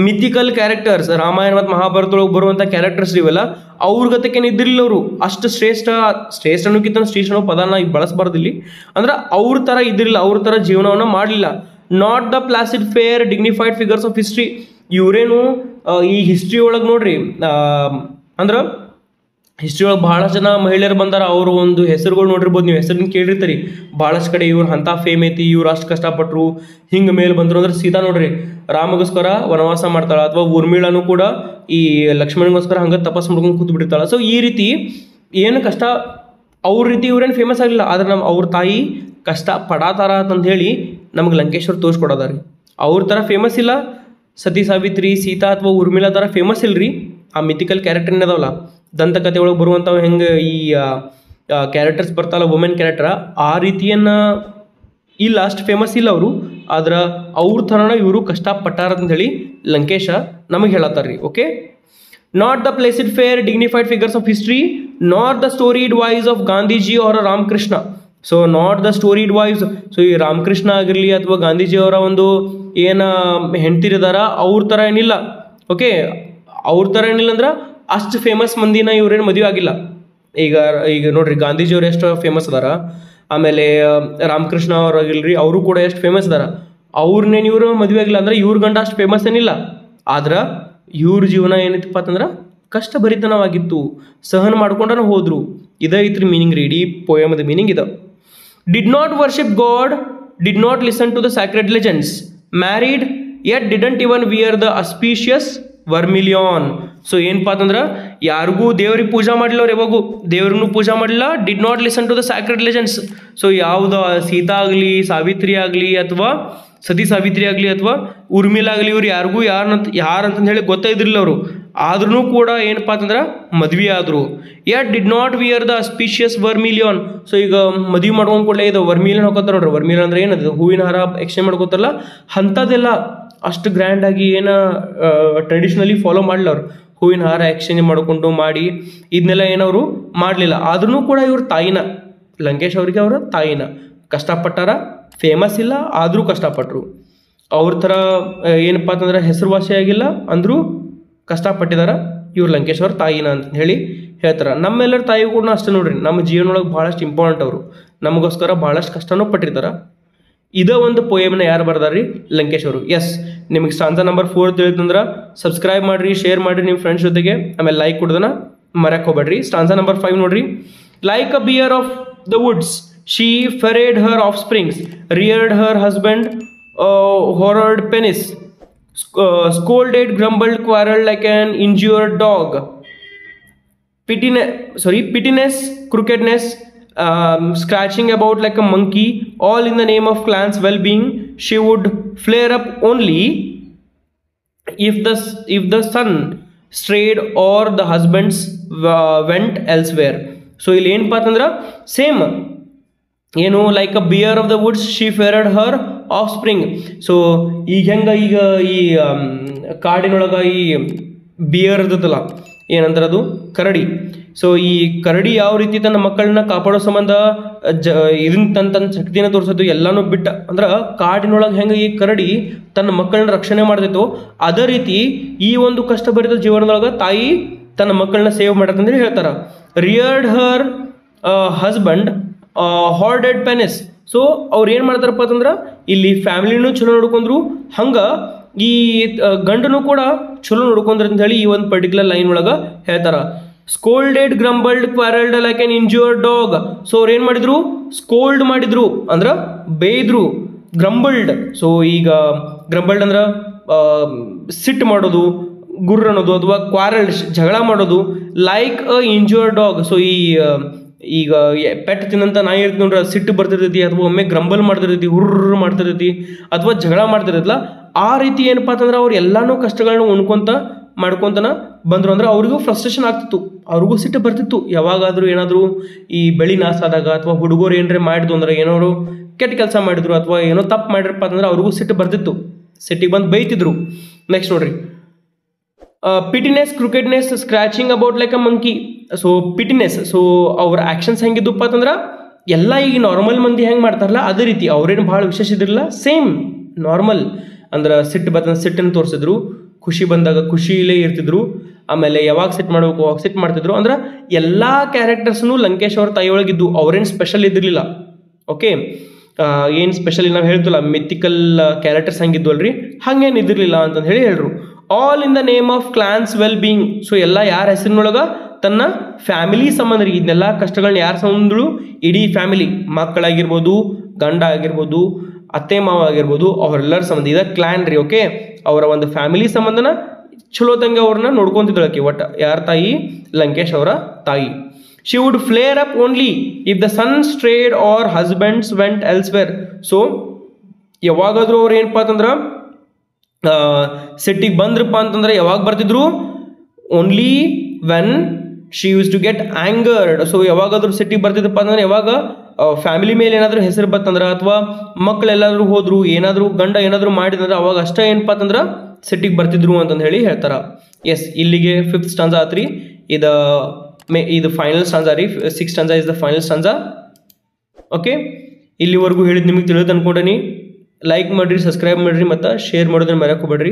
mythical characters. Ramayana ಮತ್ತು ಮಹಾಭಾರತದೊಳಗೆ ಬರುವಂಥ ಕ್ಯಾರೆಕ್ಟರ್ಸ್ ಇವೆಲ್ಲ ಅವ್ರ ಗತಕ್ಕೇನು ಇದ್ರಿಲ್ಲ. ಅವರು ಅಷ್ಟು ಶ್ರೇಷ್ಠ ಅನ್ನೋಕ್ಕಿಂತ ಶ್ರೇಷ್ಠ ಅನ್ನೋ ಪದನ ಈಗ ಬಳಸಬಾರ್ದು ಇಲ್ಲಿ. ಅಂದ್ರೆ ಅವ್ರ ಥರ ಇದ್ರಿಲ್ಲ, ಅವ್ರ ಥರ ಜೀವನವನ್ನು ಮಾಡಲಿಲ್ಲ. Not the placid fair dignified figures of history. ಇವರೇನು ಈ ಹಿಸ್ಟ್ರಿ ಒಳಗೆ ನೋಡ್ರಿ, ಅಂದ್ರೆ ಹಿಸ್ಟ್ರಿ ಒಳಗೆ ಭಾಳಷ್ಟು ಜನ ಮಹಿಳೆಯರು ಬಂದಾರ. ಅವರು ಒಂದು ಹೆಸರುಗಳು ನೋಡಿರ್ಬೋದು, ನೀವು ಹೆಸರನ್ನ ಕೇಳಿರ್ತೀರಿ ಭಾಳಷ್ಟು ಕಡೆ. ಇವ್ರು ಅಂಥ ಫೇಮ್ ಐತಿ, ಇವ್ರು ಅಷ್ಟು ಕಷ್ಟಪಟ್ಟರು, ಹಿಂಗೆ ಮೇಲೆ ಬಂದರು. ಅಂದ್ರೆ ಸೀತಾ ನೋಡ್ರಿ ರಾಮಗೋಸ್ಕರ ವನವಾಸ ಮಾಡ್ತಾಳೆ, ಅಥವಾ ಉರ್ಮಿಳಾನು ಕೂಡ ಈ ಲಕ್ಷ್ಮಣಗೋಸ್ಕರ ಹಂಗೆ ತಪಸ್ ಮಾಡ್ಕೊಂಡು ಕೂತು ಬಿಡ್ತಾಳೆ. ಸೊ ಈ ರೀತಿ ಏನು ಕಷ್ಟ, ಅವ್ರ ರೀತಿ ಇವ್ರೇನು ಫೇಮಸ್ ಆಗಲಿಲ್ಲ, ಆದ್ರೆ ಅವ್ರ ತಾಯಿ ಕಷ್ಟ ಪಡಾತಾರ ಅಂತಂದು ಹೇಳಿ ನಮಗೆ ಲಂಕೇಶ್ವರ್ ತೋರಿಸ್ಕೊಡೋದ ರೀ. ಅವ್ರ ಥರ ಫೇಮಸ್ ಇಲ್ಲ, ಸತಿ ಸಾವಿತ್ರಿ ಸೀತಾ ಅಥವಾ ಉರ್ಮಿಳಾ ಥರ ಫೇಮಸ್ ಇಲ್ರಿ. ಆ ಮಿಥಿಕಲ್ ಕ್ಯಾರೆಕ್ಟರ್ ಏನದಾವಲ್ಲ, ದಂತಕಥೆ ಒಳಗೆ ಬರುವಂಥವು ಹೆಂಗೆ ಈ ಕ್ಯಾರೆಕ್ಟರ್ಸ್ ಬರ್ತಾವಲ್ಲ ವುಮೆನ್ ಕ್ಯಾರೆಕ್ಟರ್, ಆ ರೀತಿಯನ್ನು ಇಲ್ಲ, ಅಷ್ಟು ಫೇಮಸ್ ಇಲ್ಲ ಅವರು. ಆದ್ರೆ ಅವ್ರ ಥರನ ಇವರು ಕಷ್ಟಪಟ್ಟಾರ ಅಂತ ಹೇಳಿ ಲಂಕೇಶ ನಮಗೆ ಹೇಳತ್ತಾರ ರೀ. Okay, not the placid fair dignified figures of history not the storied wives of Gandhiji ಅವರ Ramakrishna. So not the storied wives. So ಈ ರಾಮಕೃಷ್ಣ ಆಗಿರಲಿ ಅಥವಾ ಗಾಂಧೀಜಿಯವರ ಒಂದು ಏನು ಹೆಂಡ್ತಿರಿದಾರ ಅವ್ರ ಥರ ಏನಿಲ್ಲ. ಓಕೆ, ಅವ್ರ ಥರ ಏನಿಲ್ಲ ಅಂದ್ರೆ ಅಷ್ಟು ಫೇಮಸ್ ಮಂದಿನ ಇವ್ರೇನು ಮದುವೆ ಆಗಿಲ್ಲ. ಈಗ ನೋಡ್ರಿ ಗಾಂಧೀಜಿಯವ್ರು ಎಷ್ಟು ಫೇಮಸ್ ಅದಾರ, ಆಮೇಲೆ ರಾಮಕೃಷ್ಣ ಅವ್ರಾಗಿಲ್ರಿ ಅವರು ಕೂಡ ಎಷ್ಟು ಫೇಮಸ್ ಅದಾರ. ಅವ್ರನ್ನೇನು ಇವರು ಮದುವೆ ಆಗಿಲ್ಲ ಅಂದ್ರೆ ಇವ್ರ ಗಂಡ ಅಷ್ಟು ಫೇಮಸ್ ಏನಿಲ್ಲ. ಆದ್ರೆ ಇವ್ರ ಜೀವನ ಏನಿತ್ತಪ್ಪ ಅಂತಂದ್ರೆ ಕಷ್ಟಭರಿತನವಾಗಿತ್ತು, ಸಹನ ಮಾಡ್ಕೊಂಡನ ಹೋದ್ರು. ಇದೇ ಐತ್ರಿ ಮೀನಿಂಗ್ ರೀ, ಇಡೀ ಪೋಯಮದ ಮೀನಿಂಗ್ ಇದೆ. Did not worship God, did not listen to the sacred legends, married yet didn't even wear the auspicious vermilion. So ಏನಪ್ಪ ಅಂತಂದ್ರೆ ಯಾರಿಗೂ ದೇವ್ರಿಗೆ ಪೂಜಾ ಮಾಡಿಲ್ಲ, ಅವ್ರು ಯಾವಾಗೂ ದೇವ್ರಿಗೂ ಪೂಜಾ ಮಾಡಿಲ್ಲ. Did not listen to the sacred legends. So ಯಾವುದು ಸೀತಾ ಆಗಲಿ ಸಾವಿತ್ರಿ ಆಗಲಿ ಅಥವಾ ಸತಿ ಸಾವಿತ್ರಿ ಆಗಲಿ ಅಥವಾ ಉರ್ಮಿಳಾ ಆಗಲಿ ಇವ್ರು ಯಾರಿಗೂ ಯಾರಂತಂದು ಹೇಳಿ ಗೊತ್ತೇ ಇದ್ರಿಲ್ಲ ಅವರು. ಆದ್ರೂ ಕೂಡ ಏನಪ್ಪ ಅಂತಂದ್ರೆ ಮದ್ವೆ ಆದರು. Yet did not wear the auspicious vermilion. So ಈಗ ಮದುವೆ ಮಾಡ್ಕೊಂಡು ಕೂಡಲೇ ಇದು ವರ್ಮಿಲಿಯನ್ ಹಾಕೋತಾರೆ ನೋಡ್ರಿ. ವರ್ಮಿಲಿಯನ್ ಅಂದ್ರೆ ಏನದು, ಹೂವಿನ ಹಾರ ಎಕ್ಸ್ಚೇಂಜ್ ಮಾಡ್ಕೋತಾರಲ್ಲ ಅಂಥದ್ದೆಲ್ಲ ಅಷ್ಟು ಗ್ರ್ಯಾಂಡಾಗಿ ಏನು ಟ್ರೆಡಿಷ್ನಲಿ ಫಾಲೋ ಮಾಡಲಿಲ್ಲ ಅವ್ರು. ಹೂವಿನ ಹಾರ ಎಕ್ಸ್ಚೇಂಜ್ ಮಾಡಿಕೊಂಡು ಮಾಡಿ ಇದನ್ನೆಲ್ಲ ಏನವರು ಮಾಡಲಿಲ್ಲ. ಆದ್ರೂ ಕೂಡ ಇವ್ರ ತಾಯಿನ, ಲಂಕೇಶ್ ಅವರಿಗೆ ಅವರ ತಾಯಿನ ಕಷ್ಟಪಟ್ಟಾರ. ಫೇಮಸ್ ಇಲ್ಲ ಆದರೂ ಕಷ್ಟಪಟ್ಟರು. ಅವ್ರ ಥರ ಏನಪ್ಪ ಅಂತಂದ್ರೆ ಹೆಸರುವಾಸಿಯಾಗಿಲ್ಲ ಅಂದರೂ ಕಷ್ಟಪಟ್ಟಿದಾರ. ಇವ್ರು ಲಂಕೇಶ್ ಅವ್ರ ತಾಯಿನ ಅಂತ ಹೇಳಿ ಹೇಳ್ತಾರೆ. ನಮ್ಮೆಲ್ಲರ ತಾಯಿ ಕೂಡ ಅಷ್ಟೇ ನೋಡ್ರಿ, ನಮ್ಮ ಜೀವನೊಳಗೆ ಭಾಳಷ್ಟು ಇಂಪಾರ್ಟೆಂಟ್. ಅವರು ನಮಗೋಸ್ಕರ ಭಾಳಷ್ಟು ಕಷ್ಟನೂ ಪಟ್ಟಿರ್ತಾರೆ. ಇದೇ ಒಂದು ಪೋಯಮ್ನ ಯಾರು ಬರ್ದಾರ್ರಿ, ಲಂಕೇಶ್ ಅವರು. ಎಸ್, ನಿಮಗೆ ಸ್ಟಾನ್ಸಾ ನಂಬರ್ 4 ತಿಳಿತಂದ್ರೆ ಸಬ್ಸ್ಕ್ರೈಬ್ ಮಾಡಿರಿ, ಶೇರ್ ಮಾಡಿರಿ ನಿಮ್ಮ ಫ್ರೆಂಡ್ಸ್ ಜೊತೆಗೆ, ಆಮೇಲೆ ಲೈಕ್ ಕೊಡೋದನ್ನ ಮರ್ಯಾಕೆ ಹೋಗ್ಬೇಡ್ರಿ. ಸ್ಟಾನ್ಸಾ ನಂಬರ್ 5 ನೋಡ್ರಿ. Like a bear of the woods she ferried her offsprings, reared her husband hoarded pennies, scolded, grumbled, quarreled like an injured dog. Pittiness, crookedness, scratching about like a monkey, all in the name of clan's well-being. She would flare up only if the son strayed or the husbands went elsewhere. So ಇಲ್ಲಿ ಏನಪ್ಪ ಅಂತಂದ್ರೆ same ಏನು, like a bear of the woods she ferried her offspring. So ಈಗ ಹೆಂಗೆ ಈಗ ಈ ಕಾಡಿನೊಳಗೆ ಈ beer ಇರ್ತದಲ್ಲ, ಏನಂದ್ರೆ ಅದು ಕರಡಿ. ಸೊ ಈ ಕರಡಿ ಯಾವ ರೀತಿ ತನ್ನ ಮಕ್ಕಳನ್ನ ಕಾಪಾಡೋ ಸಂಬಂಧ ಇದನ್ನ ತನ್ನ ಶಕ್ತಿನ ತೋರಿಸೋದು ಎಲ್ಲಾನು ಬಿಟ್ಟ, ಅಂದ್ರೆ ಕಾಡಿನೊಳಗೆ ಹೆಂಗೆ ಈ ಕರಡಿ ತನ್ನ ಮಕ್ಕಳನ್ನ ರಕ್ಷಣೆ ಮಾಡ್ತಿತ್ತು, ಅದೇ ರೀತಿ ಈ ಒಂದು ಕಷ್ಟಭರಿತ ಜೀವನದೊಳಗೆ ತಾಯಿ ತನ್ನ ಮಕ್ಕಳನ್ನ ಸೇವ್ ಮಾಡತ್ತಂದ್ರೆ ಹೇಳ್ತಾರ. Reared her husband hoarded pennies. So ಅವ್ರು ಏನು ಮಾಡ್ತಾರಪ್ಪ ಅಂತಂದ್ರೆ ಇಲ್ಲಿ ಫ್ಯಾಮಿಲಿನೂ ಚಲೋ ನೋಡ್ಕೊಂಡ್ರು, ಹಂಗೆ ಈ ಗಂಡನು ಕೂಡ ಚಲೋ ನೋಡ್ಕೊಂಡ್ರು ಅಂತ ಹೇಳಿ ಈ ಒಂದು ಪರ್ಟಿಕ್ಯುಲರ್ ಲೈನ್ ಒಳಗೆ ಹೇಳ್ತಾರ. Scolded, grumbled, quarrelled like an injured dog. So ಅವ್ರು ಏನು ಮಾಡಿದ್ರು, ಸ್ಕೋಲ್ಡ್ ಮಾಡಿದ್ರು ಅಂದ್ರೆ ಬೇಯ್ದ್ರು. ಗ್ರಂಬಲ್ಡ್, ಸೊ ಈಗ ಗ್ರಂಬಲ್ಡ್ ಅಂದ್ರೆ ಸಿಟ್ಟು ಮಾಡೋದು, ಗುರ್ರ ಅನ್ನೋದು, ಅಥವಾ ಕ್ವಾರಲ್ಡ್ ಜಗಳ ಮಾಡೋದು. Like a injured dog. So ಈಗ ಪೆಟ್ ತಿನ್ನಂತ ನಾಯಿ ಇರ್ತದೆ ನೋಡ್ರಿ, ಅದು ಸಿಟ್ಟು ಬರ್ತಿರ್ತೈತಿ, ಅಥವಾ ಒಮ್ಮೆ ಗ್ರಂಬಲ್ ಮಾಡ್ತಿರ್ತೈತಿ, ಹುರ್ರ ಮಾಡ್ತಿರ್ತೈತಿ, ಅಥವಾ ಜಗಳ ಮಾಡ್ತಿರ್ತೈತಲ್ಲ, ಆ ರೀತಿ ಏನಪ್ಪ ಅಂತಂದ್ರೆ ಅವ್ರು ಎಲ್ಲಾನು ಕಷ್ಟಗಳನ್ನ ಮಾಡ್ಕೊಂತನ ಬಂದರು. ಅಂದ್ರೆ ಅವ್ರಿಗೂ ಫ್ರಸ್ಟ್ರೇಷನ್ ಆಗ್ತಿತ್ತು, ಅವ್ರಿಗೂ ಸಿಟ್ಟು ಬರ್ತಿತ್ತು. ಯಾವಾಗಾದರೂ ಏನಾದರೂ ಈ ಬೆಳಿ ನಾಶ ಆದಾಗ ಅಥವಾ ಹುಡುಗರು ಏನರೇ ಮಾಡಿದ್ರು ಅಂದ್ರೆ, ಏನೋರು ಕೆಟ್ಟ ಕೆಲಸ ಮಾಡಿದ್ರು ಅಥವಾ ಏನೋ ತಪ್ಪು ಮಾಡಿರಪ್ಪ ಅಂತಂದ್ರೆ ಅವ್ರಿಗೂ ಸಿಟ್ಟು ಬರ್ತಿತ್ತು, ಸಿಟ್ಟಿಗೆ ಬಂದು ಬೈತಿದ್ರು. ನೆಕ್ಸ್ಟ್ ನೋಡ್ರಿ, pettiness, crookedness, scratching about like a monkey. So pettiness, so ಅವ್ರ ಆ್ಯಕ್ಷನ್ಸ್ ಹೆಂಗಿದ್ದಪ್ಪ ಅಂತಂದ್ರೆ ಎಲ್ಲ ಈಗ ನಾರ್ಮಲ್ ಮಂದಿ ಹೆಂಗೆ ಮಾಡ್ತಾರಲ್ಲ ಅದೇ ರೀತಿ, ಅವ್ರೇನು ಭಾಳ ವಿಶೇಷ ಇದ್ದಿರಲಿಲ್ಲ, ಸೇಮ್ ನಾರ್ಮಲ್. ಅಂದ್ರೆ ಸಿಟ್ಟು ಬರ್ತಂದ್ರೆ ಸಿಟ್ಟನ್ನು ತೋರಿಸಿದ್ರು, ಖುಷಿ ಬಂದಾಗ ಖುಷಿಲೇ ಇರ್ತಿದ್ರು, ಆಮೇಲೆ ಯಾವಾಗ ಸಿಟ್ಟು ಮಾಡಬೇಕು ಅವಾಗ ಸಿಟ್ಟು ಮಾಡ್ತಿದ್ರು. ಅಂದ್ರೆ ಎಲ್ಲ ಕ್ಯಾರೆಕ್ಟರ್ಸ್ನು ಲಂಕೇಶ್ ಅವ್ರ ತಾಯಿಯೊಳಗಿದ್ದು, ಅವ್ರೇನು ಸ್ಪೆಷಲ್ ಇದ್ದಿರಲಿಲ್ಲ. ಓಕೆ, ಏನು ಸ್ಪೆಷಲ್ ನಾವು ಹೇಳ್ತಿಲ್ಲ, ಮಿಥಿಕಲ್ ಕ್ಯಾರೆಕ್ಟರ್ಸ್ ಹಂಗಿದ್ವು ಅಲ್ರಿ, ಹಂಗೇನು ಇದ್ದಿರಲಿಲ್ಲ ಅಂತಂದು ಹೇಳ್ರು. All in the name of clans well being. So ಎಲ್ಲ ಯಾರ ಹೆಸರಿನೊಳಗೆ ತನ್ನ ಫ್ಯಾಮಿಲಿ ಸಂಬಂಧ ರೀ, ಇದನ್ನೆಲ್ಲ ಕಷ್ಟಗಳನ್ನ ಯಾರು ಸಂಬಂಧಗಳು, ಇಡೀ ಫ್ಯಾಮಿಲಿ, ಮಕ್ಕಳಾಗಿರ್ಬೋದು, ಗಂಡ ಆಗಿರ್ಬೋದು, ಅತ್ತೆ ಮಾವ ಆಗಿರ್ಬೋದು, ಅವರೆಲ್ಲರ ಸಂಬಂಧ, ಇದ ಕ್ಲಾನ್ ರೀ. ಓಕೆ, ಅವರ ಒಂದು ಫ್ಯಾಮಿಲಿ ಸಂಬಂಧನ ಚಲೋ ತಂಗ ಅವ್ರನ್ನ ನೋಡ್ಕೊಂತಿದ್ದಳಕಿ. ಒಟ್ಟು ಯಾರ ತಾಯಿ? ಲಂಕೇಶ್ ಅವರ ತಾಯಿ. She would flare up only if the son strayed or husbands went elsewhere. So ಯಾವಾಗಾದ್ರೂ ಅವ್ರು ಏನಪ್ಪ ಅಂತಂದ್ರೆ ಸಿಟ್ಟಿಗೆ ಬಂದ್ರಪ್ಪ ಅಂತಂದ್ರೆ ಯಾವಾಗ ಬರ್ತಿದ್ರು? Only when she use to get angered. So ಯಾವಾಗಾದ್ರೂ ಸಿಟ್ಟಿಗೆ ಬರ್ತಿದ್ದಪ್ಪ ಅಂತಂದ್ರೆ ಯಾವಾಗ ಫ್ಯಾಮಿಲಿ ಮೇಲೆ ಏನಾದರೂ ಹೆಸರು ಬತ್ತಂದ್ರೆ, ಅಥವಾ ಮಕ್ಕಳೆಲ್ಲಾದ್ರೂ ಹೋದ್ರು, ಏನಾದರೂ ಗಂಡ ಏನಾದರೂ ಮಾಡಿದಂದ್ರೆ ಅವಾಗ ಅಷ್ಟೇ ಏನಪ್ಪ ಅಂತಂದ್ರೆ ಸಿಟ್ಟಿಗೆ ಬರ್ತಿದ್ರು ಅಂತಂದು ಹೇಳಿ ಹೇಳ್ತಾರೆ. ಎಸ್, ಇಲ್ಲಿಗೆ 5th ಸ್ಟಾಂಜಾ ಆತ್ರಿ. ಇದು ಫೈನಲ್ ಸ್ಟಾಂಜಾ ರೀ. 6th ಸ್ಟಾಂಜಾ is the final ಸ್ಟಾಂಜಾ. Okay, ಇಲ್ಲಿವರೆಗೂ ಹೇಳಿದ್ ನಿಮಗೆ ತಿಳಿದು ಅನ್ಕೊಂಡೇನಿ. ಲೈಕ್ ಮಾಡಿರಿ, ಸಬ್ಸ್ಕ್ರೈಬ್ ಮಾಡಿರಿ, ಮತ್ತು ಶೇರ್ ಮಾಡೋದನ್ನ ಮರೆಯಕ್ಕೆ ಹೋಗ್ಬೇಡ್ರಿ.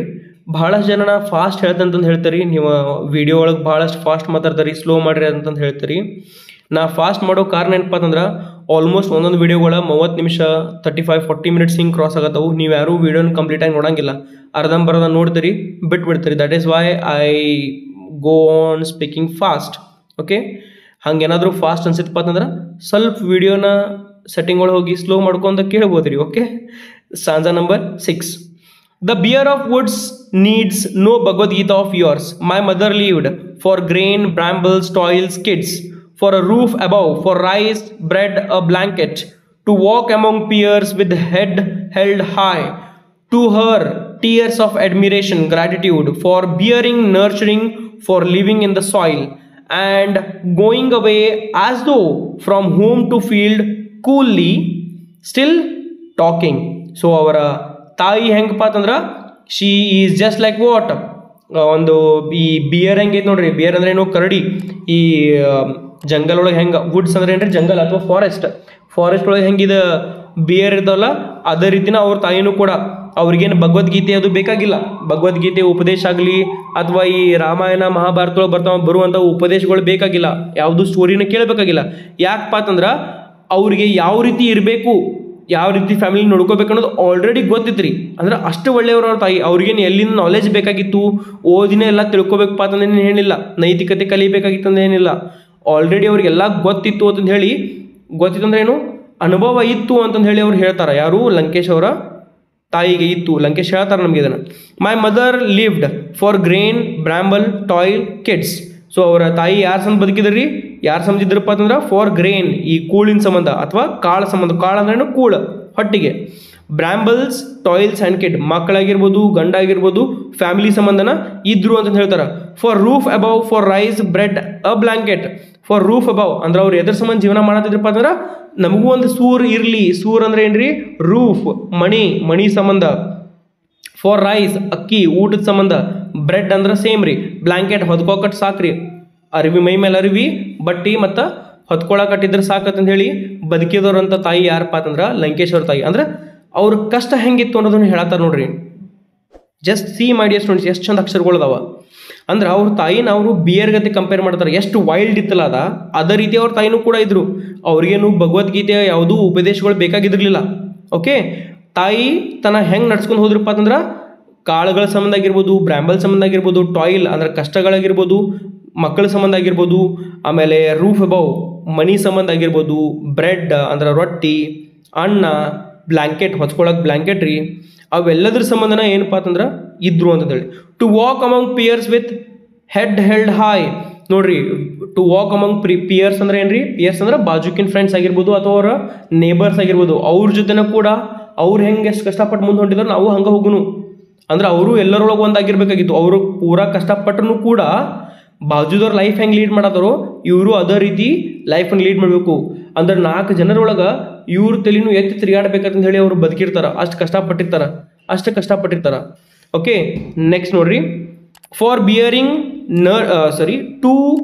ಭಾಳಷ್ಟು ಜನ ಫಾಸ್ಟ್ ಹೇಳ್ತಂತಂದು ಹೇಳ್ತಾರೆ, ನೀವು ವಿಡಿಯೋ ಒಳಗೆ ಭಾಳಷ್ಟು ಫಾಸ್ಟ್ ಮಾತಾಡ್ತಾರೆ, ಸ್ಲೋ ಮಾಡಿರಿ ಅಂತಂದು ಹೇಳ್ತೀರಿ. ನಾ ಫಾಸ್ಟ್ ಮಾಡೋ ಕಾರಣ ಏನಪ್ಪ ಅಂತಂದ್ರೆ ಆಲ್ಮೋಸ್ಟ್ ಒಂದೊಂದು ವೀಡಿಯೋಗಳ 30 ನಿಮಿಷ 35-40 ಮಿನಿಟ್ಸ್ ಹಿಂಗೆ ಕ್ರಾಸ್ ಆಗತ್ತವು. ನೀವು ಯಾರೂ ವೀಡಿಯೋನ ಕಂಪ್ಲೀಟಾಗಿ ನೋಡೋಂಗಿಲ್ಲ, ಅರ್ಧಂಬರ್ಧ ನೋಡ್ತೀರಿ, ಬಿಟ್ಬಿಡ್ತೀರಿ. That is why I go on speaking fast. Okay, ಹಂಗೇನಾದರೂ ಫಾಸ್ಟ್ ಅನ್ಸಿತ್ತಪ್ಪ ಅಂತಂದ್ರೆ ಸ್ವಲ್ಪ ವೀಡಿಯೋನ ಸೆಟ್ಟಿಂಗ್ ಒಳಗೆ ಹೋಗಿ ಸ್ಲೋ ಮಾಡ್ಕೊಂತ ಕೇಳ್ಬೋದು ರೀ. Okay, ಸ್ಟಾಂಜಾ number 6. The bear of woods needs no Bhagavad Gita of yours. My mother lived for grain, brambles, toils, kids, for a roof above, for rice, bread, a blanket, to walk among peers with head held high. To her, tears of admiration, gratitude, for bearing, nurturing, for living in the soil, and going away as though from home to field, coolly, still talking. So our ತಾಯಿ ಹೆಂಗಪ್ಪ ಅಂತಂದ್ರೆ she is just like what, ಒಂದು ಈ beer ಹೆಂಗೈತೆ ನೋಡ್ರಿ. Beer ಅಂದ್ರೆ ಏನು? ಕರಡಿ. ಈ ಜಂಗಲ್ ಒಳಗೆ ಹೆಂಗೆ, ವುಡ್ಸ್ ಅಂದ್ರೆ ಏನ್ರಿ? ಜಂಗಲ್ ಅಥವಾ ಫಾರೆಸ್ಟ್ ಒಳಗೆ ಹೆಂಗಿದೆ ಬಿಯರ್ ಇರ್ತಾವಲ್ಲ, ಅದೇ ರೀತಿನ ಅವ್ರ ತಾಯಿನೂ ಕೂಡ. ಅವ್ರಿಗೇನು ಭಗವದ್ಗೀತೆ ಅದು ಬೇಕಾಗಿಲ್ಲ. ಭಗವದ್ಗೀತೆ ಉಪದೇಶ ಆಗಲಿ ಅಥವಾ ಈ ರಾಮಾಯಣ ಮಹಾಭಾರತ ಒಳಗೆ ಬರುವಂಥ ಉಪದೇಶಗಳು ಬೇಕಾಗಿಲ್ಲ. ಯಾವುದು ಸ್ಟೋರಿನ ಕೇಳಬೇಕಾಗಿಲ್ಲ. ಯಾಕಪ್ಪ ಅಂತಂದ್ರೆ ಅವ್ರಿಗೆ ಯಾವ ರೀತಿ ಇರಬೇಕು, ಯಾವ ರೀತಿ ಫ್ಯಾಮಿಲಿ ನೋಡ್ಕೋಬೇಕು ಅನ್ನೋದು ಆಲ್ರೆಡಿ ಗೊತ್ತಿತ್ತು ರೀ. ಅಂದ್ರೆ ಅಷ್ಟು ಒಳ್ಳೆಯವ್ರ ಅವ್ರ ತಾಯಿ. ಅವ್ರಿಗೇನು ಎಲ್ಲಿಂದ ನಾಲೆಜ್ ಬೇಕಾಗಿತ್ತು, ಓದಿನ ಎಲ್ಲ ತಿಳ್ಕೊಬೇಕಪ್ಪ ಅಂತಂದೇನು ಏನಿಲ್ಲ, ನೈತಿಕತೆ ಕಲಿಬೇಕಾಗಿತ್ತು ಅಂದ್ರೆ ಏನಿಲ್ಲ. ಆಲ್ರೆಡಿ ಅವ್ರಿಗೆಲ್ಲ ಗೊತ್ತಿತ್ತು ಅಂತಂದು ಹೇಳಿ, ಗೊತ್ತಿತ್ತು ಅಂದ್ರೆ ಏನು, ಅನುಭವ ಇತ್ತು ಅಂತಂದು ಹೇಳಿ ಅವ್ರು ಹೇಳ್ತಾರೆ. ಯಾರು? ಲಂಕೇಶ್ ಅವರ ತಾಯಿಗೆ ಇತ್ತು. ಲಂಕೇಶ್ ಹೇಳ್ತಾರೆ ನಮಗೆ ಇದನ್ನು. My mother lived for grain, bramble, toil, kids. So ಅವರ ತಾಯಿ ಯಾರು ಸಂಬಂಧ ಬದುಕಿದ್ರಿ? ಯಾರು ಸಂಬಂಧಿದ್ರಪ್ಪ ಅಂತಂದ್ರೆ ಫಾರ್ ಗ್ರೇನ್, ಈ ಕೂಳಿನ ಸಂಬಂಧ ಅಥವಾ ಕಾಳು ಸಂಬಂಧ. ಕಾಳು ಅಂದ್ರೇನು? ಕೂಳು, ಹೊಟ್ಟಿಗೆ. ಬ್ರಾಂಬಲ್ಸ್, ಟಾಯ್ಲ್ಸ್ ಆ್ಯಂಡ್ ಕಿಡ್, ಮಕ್ಕಳಾಗಿರ್ಬೋದು, ಗಂಡ ಆಗಿರ್ಬೋದು, ಫ್ಯಾಮಿಲಿ ಸಂಬಂಧನ ಇದ್ರು ಅಂತ ಹೇಳ್ತಾರೆ. For roof above, for rice, bread, a blanket. For roof above ಅಂದ್ರೆ ಅವ್ರು ಎದ್ರ ಸಂಬಂಧ ಜೀವನ ಮಾಡತ್ತಿದ್ರಪ್ಪ ಅಂದ್ರೆ ನಮಗೂ ಒಂದು ಸೂರ್ ಇರಲಿ. ಸೂರ್ ಅಂದ್ರೆ ಏನ್ರಿ? ರೂಫ್, ಮಣಿ ಸಂಬಂಧ. ಫಾರ್ ರೈಸ್, ಅಕ್ಕಿ, ಊಟದ ಸಂಬಂಧ. ಬ್ರೆಡ್ ಅಂದ್ರೆ ಸೇಮ್ ರೀ. ಬ್ಲಾಂಕೆಟ್, ಹೊದ್ಕೋಕಟ್ಟು ಸಾಕ್ರಿ. ಅರಿವಿ, ಮೈ ಮೇಲೆ ಅರಿವಿ, ಬಟ್ಟಿ ಮತ್ತು ಹೊತ್ಕೊಳಕಟ್ಟಿದ್ರೆ ಸಾಕತ್ತಂತ ಹೇಳಿ ಬದುಕಿದವ್ರಂಥ ತಾಯಿ ಯಾರಪ್ಪ ಅಂತಂದ್ರೆ ಲಂಕೇಶ್ ಅವ್ರ ತಾಯಿ. ಅಂದ್ರೆ ಅವ್ರ ಕಷ್ಟ ಹೆಂಗಿತ್ತು ಅನ್ನೋದನ್ನು ಹೇಳತ್ತಾರೆ ನೋಡ್ರಿ. Just see my dear students, ಎಷ್ಟು ಚಂದ ಅಕ್ಷರಗಳದಾವ. ಅಂದ್ರೆ ಅವ್ರ ತಾಯಿನ ಅವರು ಬಿಯರ್ ಗತಿ ಕಂಪೇರ್ ಮಾಡ್ತಾರೆ. ಎಷ್ಟು ವೈಲ್ಡ್ ಇತ್ತಲ್ಲ ಅದೇ ರೀತಿ ಅವ್ರ ತಾಯಿನೂ ಕೂಡ ಇದ್ರು. ಅವ್ರಿಗೇನು ಭಗವದ್ಗೀತೆಯ ಯಾವುದೂ ಉಪದೇಶಗಳು ಬೇಕಾಗಿದ್ದಿರಲಿಲ್ಲ. ಓಕೆ, ತಾಯಿ ತನ್ನ ಹೆಂಗೆ ನಡ್ಸ್ಕೊಂಡು ಹೋದ್ರಪ್ಪ ಅಂತಂದ್ರೆ ಕಾಳುಗಳ ಸಂಬಂಧ ಆಗಿರ್ಬೋದು, ಬ್ರಾಂಬಲ್ ಸಂಬಂಧ ಆಗಿರ್ಬೋದು, ಟಾಯ್ಲ್ ಅಂದ್ರೆ ಕಷ್ಟಗಳಾಗಿರ್ಬೋದು, ಮಕ್ಕಳ ಸಂಬಂಧ ಆಗಿರ್ಬೋದು, ಆಮೇಲೆ ರೂಫ್ ಅಬೌವ್ ಮನಿ ಸಂಬಂಧ ಆಗಿರ್ಬೋದು, ಬ್ರೆಡ್ ಅಂದ್ರೆ ರೊಟ್ಟಿ, ಅನ್ನ, ಬ್ಲ್ಯಾಂಕೆಟ್ ಹೊಚ್ಕೊಳಕ್ಕೆ ಬ್ಲ್ಯಾಂಕೆಟ್ ರೀ, ಅವೆಲ್ಲದ್ರ ಸಂಬಂಧನ ಏನಪ್ಪ ಅಂತಂದ್ರೆ ಇದ್ರು ಅಂತಂದೇಳಿ. To walk among peers with head held high. ನೋಡ್ರಿ, ಟು ವಾಕ್ ಅಮಂಗ್ ಪಿಯರ್ಸ್ ಅಂದ್ರೆ ಏನ್ರಿ? ಪಿಯರ್ಸ್ ಅಂದ್ರೆ ಬಾಜುಕಿನ್ ಫ್ರೆಂಡ್ಸ್ ಆಗಿರ್ಬೋದು ಅಥವಾ ಅವರ ನೇಬರ್ಸ್ ಆಗಿರ್ಬೋದು. ಅವ್ರ ಜೊತೆನೂ ಕೂಡ ಅವ್ರು ಹೆಂಗೆ ಎಷ್ಟು ಕಷ್ಟಪಟ್ಟು ಮುಂದೆ ಹೊಂಟಿದ್ರು ನಾವು ಹಂಗೆ ಹೋಗುನು. ಅಂದ್ರೆ ಅವರು ಎಲ್ಲರೊಳಗೆ ಒಂದಾಗಿರ್ಬೇಕಾಗಿತ್ತು. ಅವರು ಪೂರಾ ಕಷ್ಟಪಟ್ಟರು ಕೂಡ ಬಾಜುದವ್ರ ಲೈಫ್ ಹೆಂಗೆ ಲೀಡ್ ಮಾಡತ್ತಾರೋ ಇವರು ಅದೇ ರೀತಿ ಲೈಫನ್ನು ಲೀಡ್ ಮಾಡಬೇಕು. ಅಂದ್ರೆ 4 ಜನರೊಳಗೆ ಇವ್ರ ತಲೆನೂ ಎತ್ತಿ ತಿರುಗಾಡ್ಬೇಕಂತ ಹೇಳಿ ಅವರು ಬದುಕಿರ್ತಾರೆ. ಅಷ್ಟು ಕಷ್ಟಪಟ್ಟಿರ್ತಾರೆ. ಓಕೆ, ನೆಕ್ಸ್ಟ್ ನೋಡ್ರಿ, for bearing to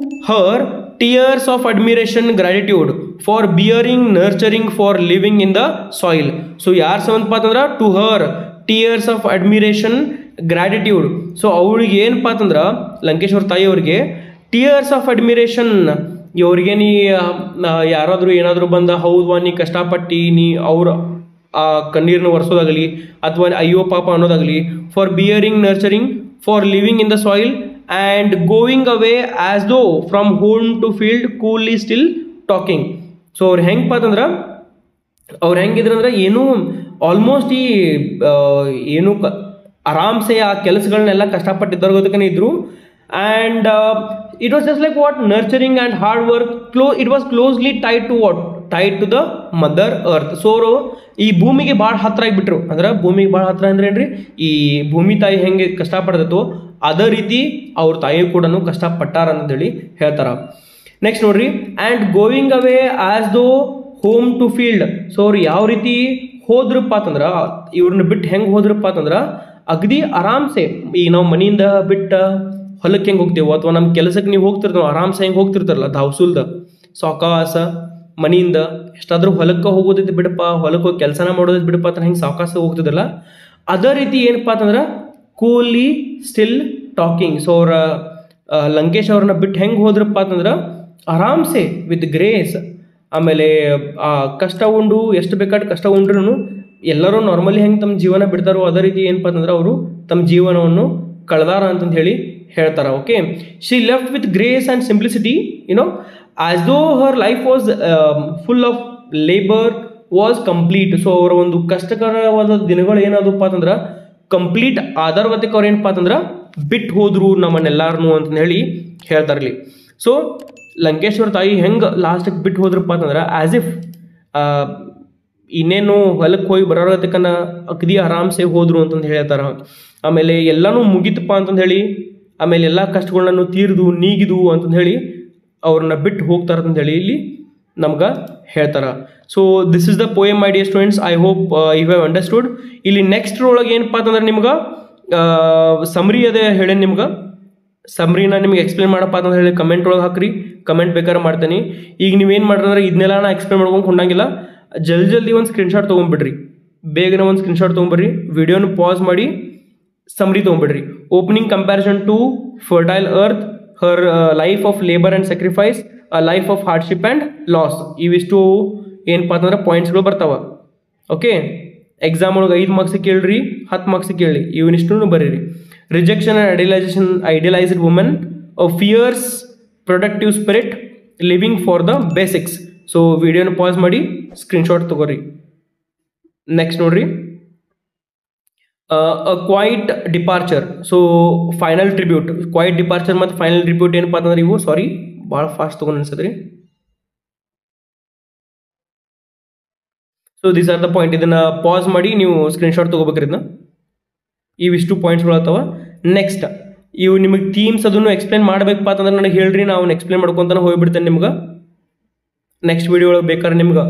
her tears of admiration gratitude for bearing nurturing for living in the soil. So ಯಾರು ಸಂಬಂಧಪ್ಪ ಅಂತಂದ್ರೆ to her tears of admiration gratitude. So ಅವಳಿಗೆ ಏನಪ್ಪ ಅಂತಂದ್ರೆ ಲಂಕೇಶ್ವರ ತಾಯಿ ಅವ್ರಿಗೆ tears of admiration, ಇವ್ರಿಗೆ ನೀ ಯಾರಾದರೂ ಏನಾದರೂ ಬಂದ ಹೌದು ನೀ ಕಷ್ಟಪಟ್ಟು ನೀ ಅವ್ರ ಆ ಕಣ್ಣೀರನ್ನು ಒರೆಸೋದಾಗಲಿ ಅಥವಾ ಅಯ್ಯೋ ಪಾಪ ಅನ್ನೋದಾಗಲಿ, for bearing nurturing for living in the soil and going away as though from home to field coolly still talking. So ಅವ್ರು ಹೆಂಗಪ್ಪ ಅಂತಂದ್ರೆ ಅವ್ರು ಹೆಂಗಿದ್ರಂದ್ರೆ ಏನು ಆಲ್ಮೋಸ್ಟ್ ಈ ಏನು ಆರಾಮ್ಸೆ ಆ ಕೆಲಸಗಳನ್ನೆಲ್ಲ ಕಷ್ಟಪಟ್ಟಿದ್ದವ್ರ ಗೊತ್ತಕ್ಕೇ ಇದ್ರು. And it was just like what nurturing and hard work it was closely tied to what tied to the mother earth. So ಅವರು ಈ ಭೂಮಿಗೆ ಭಾಳ ಹತ್ರ ಆಗಿಬಿಟ್ರು. ಅಂದ್ರೆ ಭೂಮಿಗೆ ಭಾಳ ಹತ್ರ ಅಂದ್ರೆ ಏನ್ರಿ, ಈ ಭೂಮಿ ತಾಯಿ ಹೆಂಗೆ ಕಷ್ಟಪಡ್ತೈತೋ ಅದೇ ರೀತಿ ಅವ್ರ ತಾಯಿ ಕೂಡ ಕಷ್ಟಪಟ್ಟಾರ ಅಂತೇಳಿ ಹೇಳ್ತಾರ. ನೆಕ್ಸ್ಟ್ ನೋಡ್ರಿ, and going away as though home to field. So ಅವ್ರು ಯಾವ ರೀತಿ ಹೋದ್ರಪ್ಪ ಅಂತಂದ್ರೆ, ಇವ್ರನ್ನ ಬಿಟ್ಟು ಹೆಂಗೆ ಹೋದ್ರಪ್ಪ ಅಂತಂದ್ರೆ ಅಗದಿ ಆರಾಮ್ಸೆ. ಈಗ ನಾವು ಮನೆಯಿಂದ ಬಿಟ್ಟು ಹೊಲಕ್ಕೆ ಹೆಂಗೆ ಹೋಗ್ತೇವೆ ಅಥವಾ ನಮ್ಮ ಕೆಲಸಕ್ಕೆ ನೀವು ಹೋಗ್ತಿರ್ತಾವೆ ಆರಾಮ್ಸೆ ಹೆಂಗೆ ಹೋಗ್ತಿರ್ತಾರಲ್ಲ ಧಾವಸುಲ್ದ ಸಾವಕಾಸ ಮನೆಯಿಂದ, ಎಷ್ಟಾದ್ರೂ ಹೊಲಕ್ಕೆ ಹೋಗೋದೈತಿ ಬಿಡಪ್ಪ, ಹೊಲಕ್ಕೆ ಹೋಗಿ ಕೆಲಸನ ಮಾಡೋದೈತಿ ಬಿಡಪ್ಪ ಅಂತ ಹೆಂಗೆ ಸಾವಕಾಸ ಹೋಗ್ತಿದ್ದಲ್ಲ ಅದೇ ರೀತಿ ಏನಪ್ಪ ಅಂತಂದ್ರೆ ಕೂಲಿ ಸ್ಟಿಲ್ ಟಾಕಿಂಗ್. ಸೊ ಅವರ ಲಂಕೇಶ್ ಅವ್ರನ್ನ ಬಿಟ್ಟು ಹೆಂಗೆ ಹೋದ್ರಪ್ಪ ಅಂತಂದ್ರೆ ಆರಾಮ್ಸೆ ವಿತ್ ಗ್ರೇಸ್. ಆಮೇಲೆ ಆ ಕಷ್ಟ ಉಂಡು ಎಷ್ಟು ಬೇಕಾದ ಕಷ್ಟ ಉಂಡ್ರು ಎಲ್ಲರೂ ನಾರ್ಮಲಿ ಹೆಂಗೆ ತಮ್ಮ ಜೀವನ ಬಿಡ್ತಾರೋ ಅದೇ ರೀತಿ ಏನಪ್ಪ ಅಂತಂದ್ರೆ ಅವರು ತಮ್ಮ ಜೀವನವನ್ನು ಕಳೆದಾರ ಅಂತಂದು ಹೇಳಿ ಹೇಳ್ತಾರ. Okay, she left with grace and simplicity, YONO as ದೋ her life was full of labour was complete. So ಅವರ ಒಂದು ಕಷ್ಟಕರವಾದ ದಿನಗಳು ಏನಾದಪ್ಪ ಅಂತಂದ್ರೆ ಕಂಪ್ಲೀಟ್ ಆಧಾರವತ್ತಕ್ಕೆ ಅವ್ರು ಏನಪ್ಪ ಅಂತಂದ್ರೆ ಬಿಟ್ಟು ಹೋದ್ರು ನಮ್ಮನ್ನೆಲ್ಲಾರನು ಅಂತ ಹೇಳಿ ಹೇಳ್ತಾರಲ್ಲಿ. ಸೊ ಲಂಕೇಶ್ವರ ತಾಯಿ ಹೆಂಗೆ ಲಾಸ್ಟಿಗೆ ಬಿಟ್ಟು ಹೋದ್ರಪ್ಪ ಅಂತಂದ್ರೆ ಆ್ಯಸ್ ಇಫ್ ಇನ್ನೇನು ಹೊಲಕ್ಕೆ ಹೋಗಿ ಬರೋದಕ್ಕನ್ನ ಅಗದಿ ಆರಾಮ್ಸೆ ಹೋದ್ರು ಅಂತಂದು ಹೇಳ್ತಾರ. ಆಮೇಲೆ ಎಲ್ಲನೂ ಮುಗಿತಪ್ಪ ಅಂತಂದು ಹೇಳಿ, ಆಮೇಲೆ ಎಲ್ಲ ಕಷ್ಟಗಳನ್ನ ತೀರ್ದು ನೀಗಿದು ಅಂತಂದು ಹೇಳಿ ಅವ್ರನ್ನ ಬಿಟ್ಟು ಹೋಗ್ತಾರಂತ ಹೇಳಿ ಇಲ್ಲಿ ನಮ್ಗೆ ಹೇಳ್ತಾರ. So this is the poem my dear students. I hope you have understood. ಇಲ್ಲಿ ನೆಕ್ಸ್ಟ್ ಒಳಗೆ ಏನಪ್ಪ ಅಂತಂದ್ರೆ ನಿಮ್ಗೆ ಸಮರಿ ಅದೇ ಹೇಳಿ, ನಿಮ್ಗೆ ಸಮರಿನ ನಿಮ್ಗೆ ಎಕ್ಸ್ಪ್ಲೇನ್ ಮಾಡಪ್ಪ ಅಂತ ಹೇಳಿ ಕಮೆಂಟ್ ಒಳಗೆ ಹಾಕ್ರಿ, ಕಮೆಂಟ್ ಬೇಕಾದ್ರೆ ಮಾಡ್ತೀನಿ. ಈಗ ನೀವೇನು ಮಾಡ್ರಂದ್ರೆ ಇದನ್ನೆಲ್ಲ ನಾ ಎಕ್ಸ್ಪ್ಲೇನ್ ಮಾಡ್ಕೊಂಡು ಕೊಂಡಂಗಿಲ್ಲ, ಜಲ್ದಿ ಒಂದು ಸ್ಕ್ರೀನ್ಶಾಟ್ ತೊಗೊಂಡ್ಬಿಡ್ರಿ, ಬೇಗನೆ ಒಂದು ಸ್ಕ್ರೀನ್ಶಾಟ್ ತೊಗೊಂಬರ್ರಿ, ವಿಡಿಯೋನ ಪಾಸ್ ಮಾಡಿ ಸಮರಿ ತೊಗೊಂಬಿಡ್ರಿ. Opening comparison to fertile earth, her life of labour and sacrifice, a life of hardship and loss. ಇವಿಷ್ಟು ಏನಪ್ಪ ಅಂತಂದ್ರೆ ಪಾಯಿಂಟ್ಸ್ಗಳು ಬರ್ತಾವ. ಓಕೆ, ಎಕ್ಸಾಮ್ ಒಳಗೆ 5 ಮಾರ್ಕ್ಸಿಗೆ ಕೇಳ್ರಿ, 10 ಮಾರ್ಕ್ಸಿಗೆ ಕೇಳಿ, ಇವನಿಷ್ಟು ಬರೀರಿ. Rejection and idealised women, a fierce productive spirit, living for the basics. So ವಿಡಿಯೋನ ಪಾಸ್ ಮಾಡಿ ಸ್ಕ್ರೀನ್ಶಾಟ್ ತಗೋರಿ. ನೆಕ್ಸ್ಟ್ ನೋಡ್ರಿ, a quiet departure. So final tribute, quiet departure ಮತ್ತು ಫೈನಲ್ ಟ್ರಿಬ್ಯೂಟ್ ಏನಪ್ಪ ಅಂತಂದ್ರೆ ಇವು ಸಾರಿ ಭಾಳ ಫಾಸ್ಟ್ ತೊಗೊಂಡು ಅನ್ಸದ್ರಿ. So these are the point. ಇದನ್ನು ಪಾಸ್ ಮಾಡಿ ನೀವು ಸ್ಕ್ರೀನ್ಶಾಟ್ ತೊಗೋಬೇಕ್ರಿ. ಇದನ್ನ ಇವಿಷ್ಟು ಪಾಯಿಂಟ್ಸ್ಗಳು ಆಗ್ತಾವ. ನೆಕ್ಸ್ಟ್ ಇವು ನಿಮಗೆ ಥೀಮ್ಸ್ ಅದನ್ನು ಎಕ್ಸ್ಪ್ಲೇನ್ ಮಾಡಬೇಕಪ್ಪ ಅಂತಂದ್ರೆ ನನಗೆ ಹೇಳ್ರಿ, ನಾವು ಎಕ್ಸ್ಪ್ಲೇನ್ ಮಾಡ್ಕೊತಾನೆ ಹೋಗ್ಬಿಡ್ತೇನೆ ನಿಮ್ಗೆ. ನೆಕ್ಸ್ಟ್ ವಿಡಿಯೋ ಒಳಗೆ ಬೇಕಾದ್ರೆ ನಿಮ್ಗೆ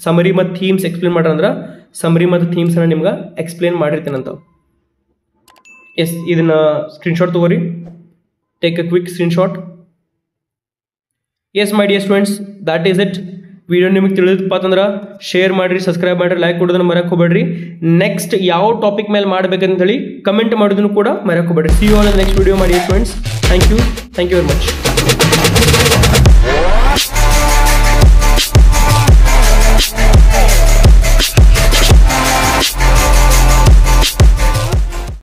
ಸಮರಿ ಮತ್ತು ಥೀಮ್ಸ್ ಎಕ್ಸ್ಪ್ಲೇನ್ ಮಾಡ್ರಂದ್ರೆ ಸಮರಿ ಮತ್ತು ಥೀಮ್ಸನ್ನು ನಿಮ್ಗೆ ಎಕ್ಸ್ಪ್ಲೇನ್ ಮಾಡಿರ್ತೀನಂತ. ಎಸ್, ಇದನ್ನು ಸ್ಕ್ರೀನ್ಶಾಟ್ ತೊಗೋರಿ, take a quick screenshot. Yes my dear students, that is it. Video ನಿಮಗೆ ತಿಳಿದಪ್ಪ ಅಂತಂದ್ರೆ ಶೇರ್ ಮಾಡಿರಿ, ಸಬ್ಸ್ಕ್ರೈಬ್ ಮಾಡಿರಿ, ಲೈಕ್ ಕೊಡೋದನ್ನು ಮರೆಯಕ್ಕೆ ಹೋಗ್ಬೇಡ್ರಿ. ನೆಕ್ಸ್ಟ್ ಯಾವ ಟಾಪಿಕ್ ಮೇಲೆ ಮಾಡಬೇಕಂತ ಹೇಳಿ ಕಮೆಂಟ್ ಮಾಡೋದನ್ನು ಕೂಡ ಮರೆಯಕ್ಕೆ ಹೋಗ್ಬೇಡ್ರಿ. See you all in next video ಮಾಡಿ students. Thank you very much.